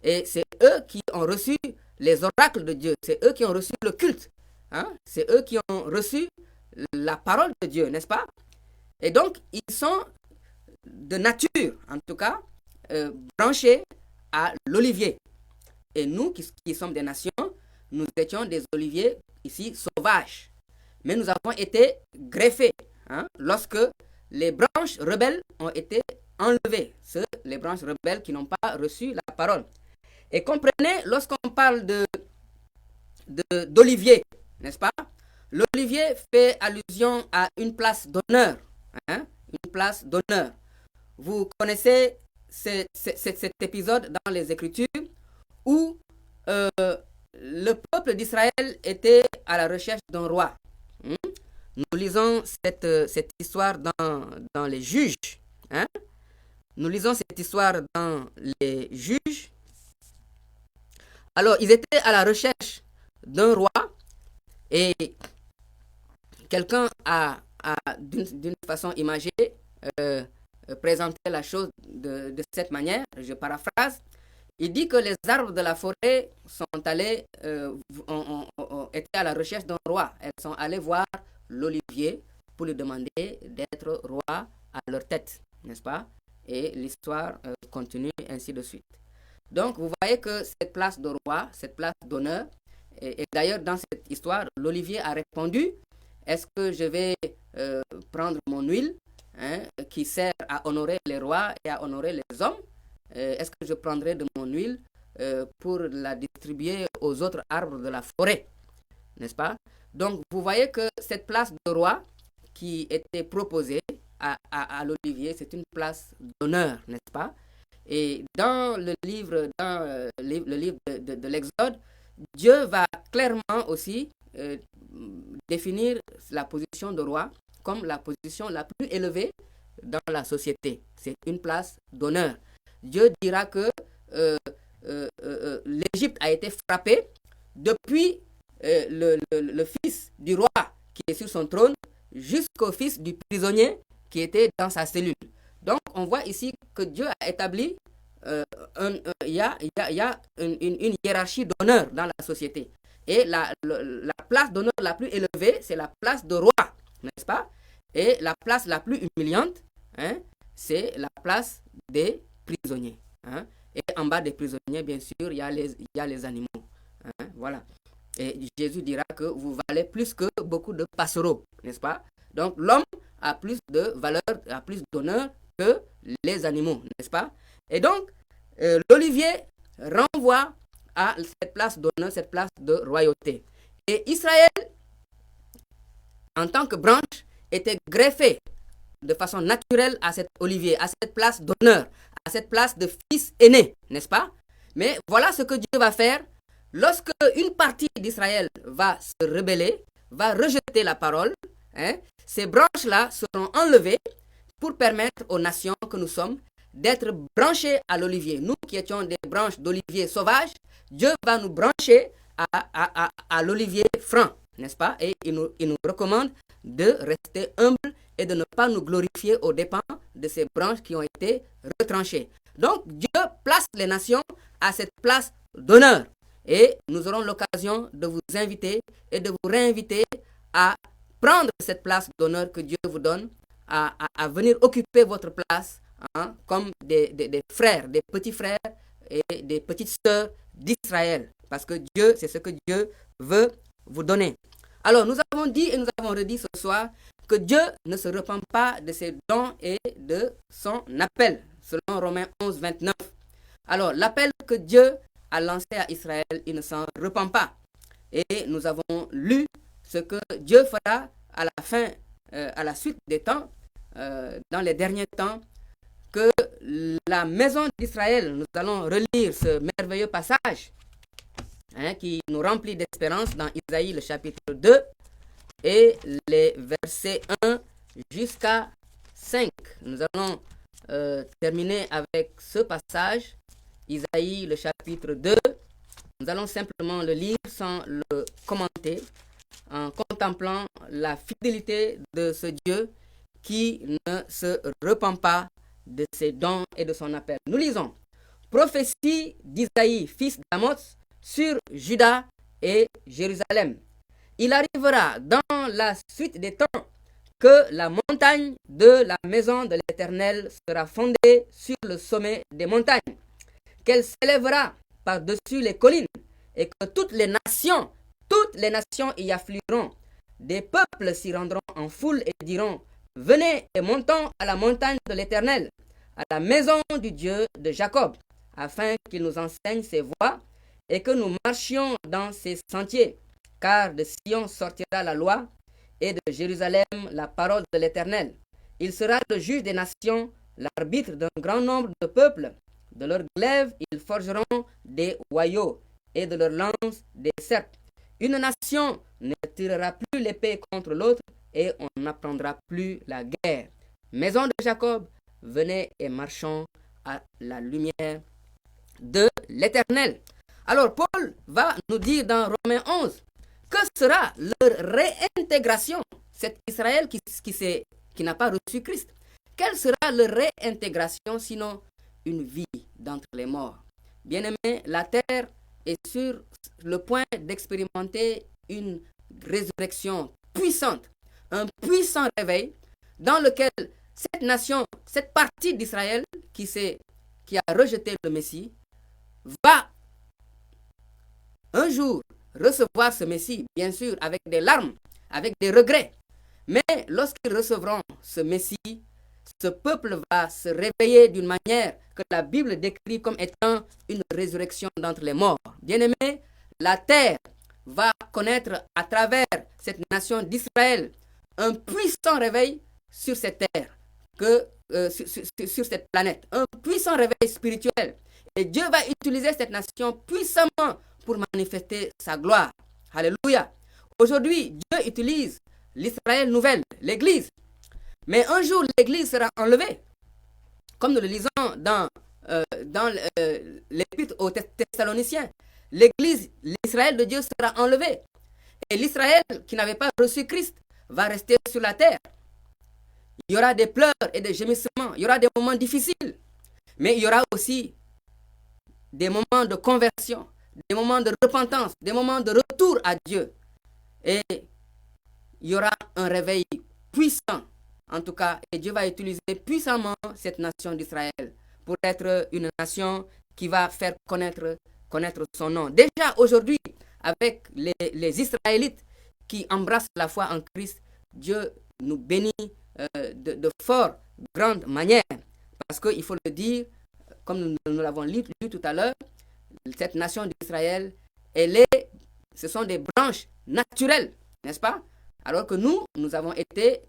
Et c'est eux qui ont reçu les oracles de Dieu. C'est eux qui ont reçu le culte. Hein? C'est eux qui ont reçu la parole de Dieu, n'est-ce pas? Et donc, ils sont de nature, en tout cas, branchés à l'olivier. Et nous, qui sommes des nations, nous étions des oliviers ici sauvages. Mais nous avons été greffés, hein, lorsque les branches rebelles ont été enlevées. Les branches rebelles qui n'ont pas reçu la parole. Et comprenez, lorsqu'on parle d'olivier, n'est-ce pas? L'olivier fait allusion à une place d'honneur. Hein, une place d'honneur. Vous connaissez cet épisode dans les Écritures où le peuple d'Israël était à la recherche d'un roi. Nous lisons cette histoire dans les Juges. Hein? Nous lisons cette histoire dans les Juges. Alors, ils étaient à la recherche d'un roi et quelqu'un a d'une façon imagée, présenté la chose de cette manière. Je paraphrase. Il dit que les arbres de la forêt étaient à la recherche d'un roi. Elles sont allées voir l'olivier pour lui demander d'être roi à leur tête, n'est-ce pas? Et l'histoire continue ainsi de suite. Donc, vous voyez que cette place de roi, cette place d'honneur, et d'ailleurs dans cette histoire, l'olivier a répondu, est-ce que je vais prendre mon huile, hein, qui sert à honorer les rois et à honorer les hommes? Est-ce que je prendrai de mon huile pour la distribuer aux autres arbres de la forêt? N'est-ce pas? Donc, vous voyez que cette place de roi qui était proposée à l'olivier, c'est une place d'honneur, n'est-ce pas? Et dans le livre de l'Exode, Dieu va clairement aussi définir la position de roi comme la position la plus élevée dans la société. C'est une place d'honneur. Dieu dira que l'Égypte a été frappée depuis le fils du roi qui est sur son trône jusqu'au fils du prisonnier qui était dans sa cellule. Donc, on voit ici que Dieu a établi il y a une hiérarchie d'honneur dans la société. Et la place d'honneur la plus élevée, c'est la place de roi, n'est-ce pas? Et la place la plus humiliante, hein, c'est la place des prisonniers. Hein? Et en bas des prisonniers, bien sûr, il y a les animaux. Hein? Voilà. Et Jésus dira que vous valez plus que beaucoup de passereaux, n'est-ce pas? Donc, l'homme a plus de valeur, a plus d'honneur que les animaux, n'est-ce pas? Et donc, l'olivier renvoie à cette place d'honneur, cette place de royauté. Et Israël, en tant que branche, était greffé de façon naturelle à cet olivier, à cette place d'honneur, à cette place de fils aîné, n'est-ce pas? Mais voilà ce que Dieu va faire lorsque une partie d'Israël va se rebeller, va rejeter la parole. Hein, ces branches-là seront enlevées pour permettre aux nations que nous sommes d'être branchées à l'olivier. Nous qui étions des branches d'olivier sauvages, Dieu va nous brancher à l'olivier franc, n'est-ce pas? Et il nous recommande de rester humbles et de ne pas nous glorifier aux dépens de ces branches qui ont été retranchées. Donc, Dieu place les nations à cette place d'honneur. Et nous aurons l'occasion de vous inviter et de vous réinviter à prendre cette place d'honneur que Dieu vous donne, à venir occuper votre place, hein, comme des frères, des petits frères et des petites sœurs d'Israël. Parce que c'est ce que Dieu veut vous donner. Alors, nous avons dit et nous avons redit ce soir que Dieu ne se repent pas de ses dons et de son appel, selon Romains 11, 29. Alors, l'appel que Dieu a lancé à Israël, il ne s'en repent pas. Et nous avons lu ce que Dieu fera à la fin, à la suite des temps, dans les derniers temps, que la maison d'Israël, nous allons relire ce merveilleux passage qui nous remplit d'espérance dans Isaïe le chapitre 2 et les versets 1 jusqu'à 5. Nous allons terminer avec ce passage, Isaïe le chapitre 2. Nous allons simplement le lire sans le commenter, en contemplant la fidélité de ce Dieu qui ne se repent pas de ses dons et de son appel. Nous lisons: prophétie d'Isaïe, fils d'Amoz, sur Juda et Jérusalem. Il arrivera dans la suite des temps que la montagne de la maison de l'Éternel sera fondée sur le sommet des montagnes, qu'elle s'élèvera par-dessus les collines, et que toutes les nations y afflueront. Des peuples s'y rendront en foule et diront: venez et montons à la montagne de l'Éternel, à la maison du Dieu de Jacob, afin qu'il nous enseigne ses voies et que nous marchions dans ses sentiers. Car de Sion sortira la loi et de Jérusalem la parole de l'Éternel. Il sera le juge des nations, l'arbitre d'un grand nombre de peuples. De leurs glaives, ils forgeront des hoyaux et de leurs lances des serpes. Une nation ne tirera plus l'épée contre l'autre et on n'apprendra plus la guerre. Maison de Jacob, venez et marchons à la lumière de l'Éternel. Alors Paul va nous dire dans Romains 11, que sera leur réintégration, cet Israël qui n'a pas reçu Christ. Quelle sera leur réintégration sinon une vie d'entre les morts? Bien-aimés, la terre est sur le point d'expérimenter une résurrection puissante, un puissant réveil dans lequel cette nation, cette partie d'Israël qui a rejeté le Messie, va un jour recevoir ce Messie, bien sûr, avec des larmes, avec des regrets. Mais lorsqu'ils recevront ce Messie, ce peuple va se réveiller d'une manière que la Bible décrit comme étant une résurrection d'entre les morts. Bien-aimés, la terre va connaître à travers cette nation d'Israël un puissant réveil sur cette terre, sur cette planète, un puissant réveil spirituel. Et Dieu va utiliser cette nation puissamment pour manifester sa gloire. Alléluia. Aujourd'hui, Dieu utilise l'Israël nouvelle, l'Église. Mais un jour, l'Église sera enlevée. Comme nous le lisons dans l'Épître aux Thessaloniciens. L'Église, l'Israël de Dieu sera enlevé. Et l'Israël qui n'avait pas reçu Christ va rester sur la terre. Il y aura des pleurs et des gémissements. Il y aura des moments difficiles. Mais il y aura aussi des moments de conversion, des moments de repentance, des moments de retour à Dieu. Et il y aura un réveil puissant, en tout cas, et Dieu va utiliser puissamment cette nation d'Israël pour être une nation qui va faire connaître son nom. Déjà aujourd'hui, avec les Israélites qui embrassent la foi en Christ, Dieu nous bénit de fort grande manière. Parce qu'il faut le dire, comme nous l'avons lu tout à l'heure, cette nation d'Israël, ce sont des branches naturelles, n'est-ce pas? Alors que nous avons été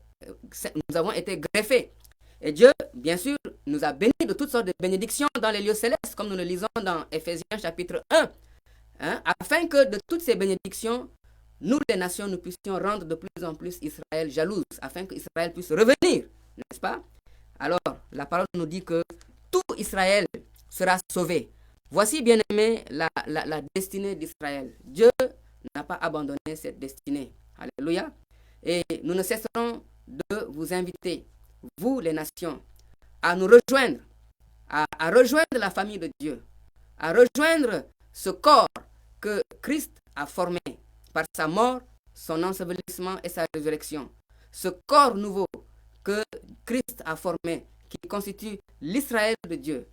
greffés. Et Dieu, bien sûr, nous a bénis de toutes sortes de bénédictions dans les lieux célestes, comme nous le lisons dans Éphésiens chapitre 1, afin que de toutes ces bénédictions, nous les nations, nous puissions rendre de plus en plus Israël jalouse, afin qu'Israël puisse revenir, n'est-ce pas? Alors, la parole nous dit que tout Israël sera sauvé. Voici, bien-aimés, la destinée d'Israël. Dieu n'a pas abandonné cette destinée. Alléluia. Et nous ne cesserons de vous inviter, vous les nations, à nous rejoindre, à rejoindre la famille de Dieu, à rejoindre ce corps que Christ a formé par sa mort, son ensevelissement et sa résurrection. Ce corps nouveau que Christ a formé, qui constitue l'Israël de Dieu,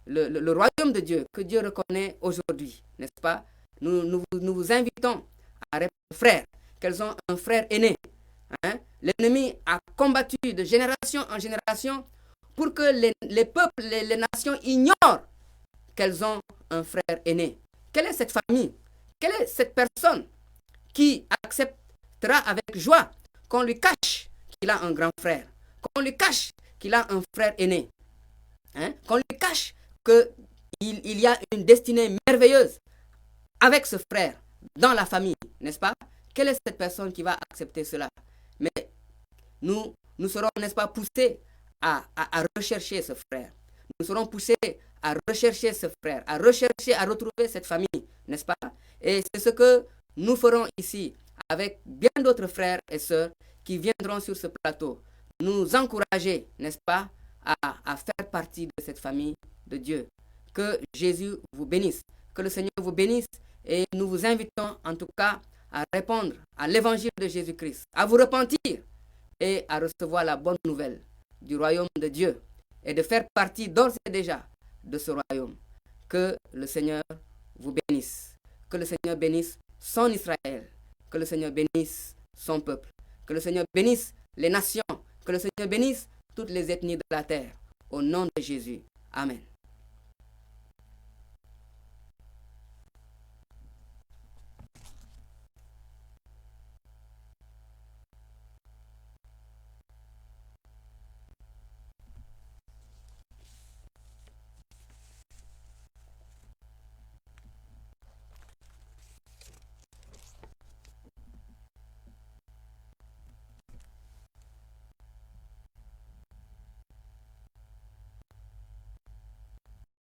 le royaume de Dieu que Dieu reconnaît aujourd'hui, n'est-ce pas? Nous vous invitons à répondre, frères, qu'elles ont un frère aîné, l'ennemi a combattu de génération en génération pour que les peuples, les nations ignorent qu'elles ont un frère aîné. Quelle est cette famille? Quelle est cette personne qui acceptera avec joie qu'on lui cache qu'il a un grand frère, qu'on lui cache qu'il a un frère aîné, hein? Qu'on lui cache qu'il y a une destinée merveilleuse avec ce frère dans la famille, n'est-ce pas? Quelle est cette personne qui va accepter cela? Mais nous serons, n'est-ce pas, poussés à rechercher ce frère. Nous serons poussés à rechercher ce frère, à rechercher, à retrouver cette famille, n'est-ce pas? Et c'est ce que nous ferons ici avec bien d'autres frères et sœurs qui viendront sur ce plateau, nous encourager, n'est-ce pas, à faire partie de cette famille de Dieu. Que Jésus vous bénisse, que le Seigneur vous bénisse, et nous vous invitons en tout cas à répondre à l'évangile de Jésus-Christ, à vous repentir et à recevoir la bonne nouvelle du royaume de Dieu et de faire partie d'ores et déjà de ce royaume. Que le Seigneur vous bénisse, que le Seigneur bénisse son Israël, que le Seigneur bénisse son peuple, que le Seigneur bénisse les nations, que le Seigneur bénisse toutes les ethnies de la terre. Au nom de Jésus. Amen.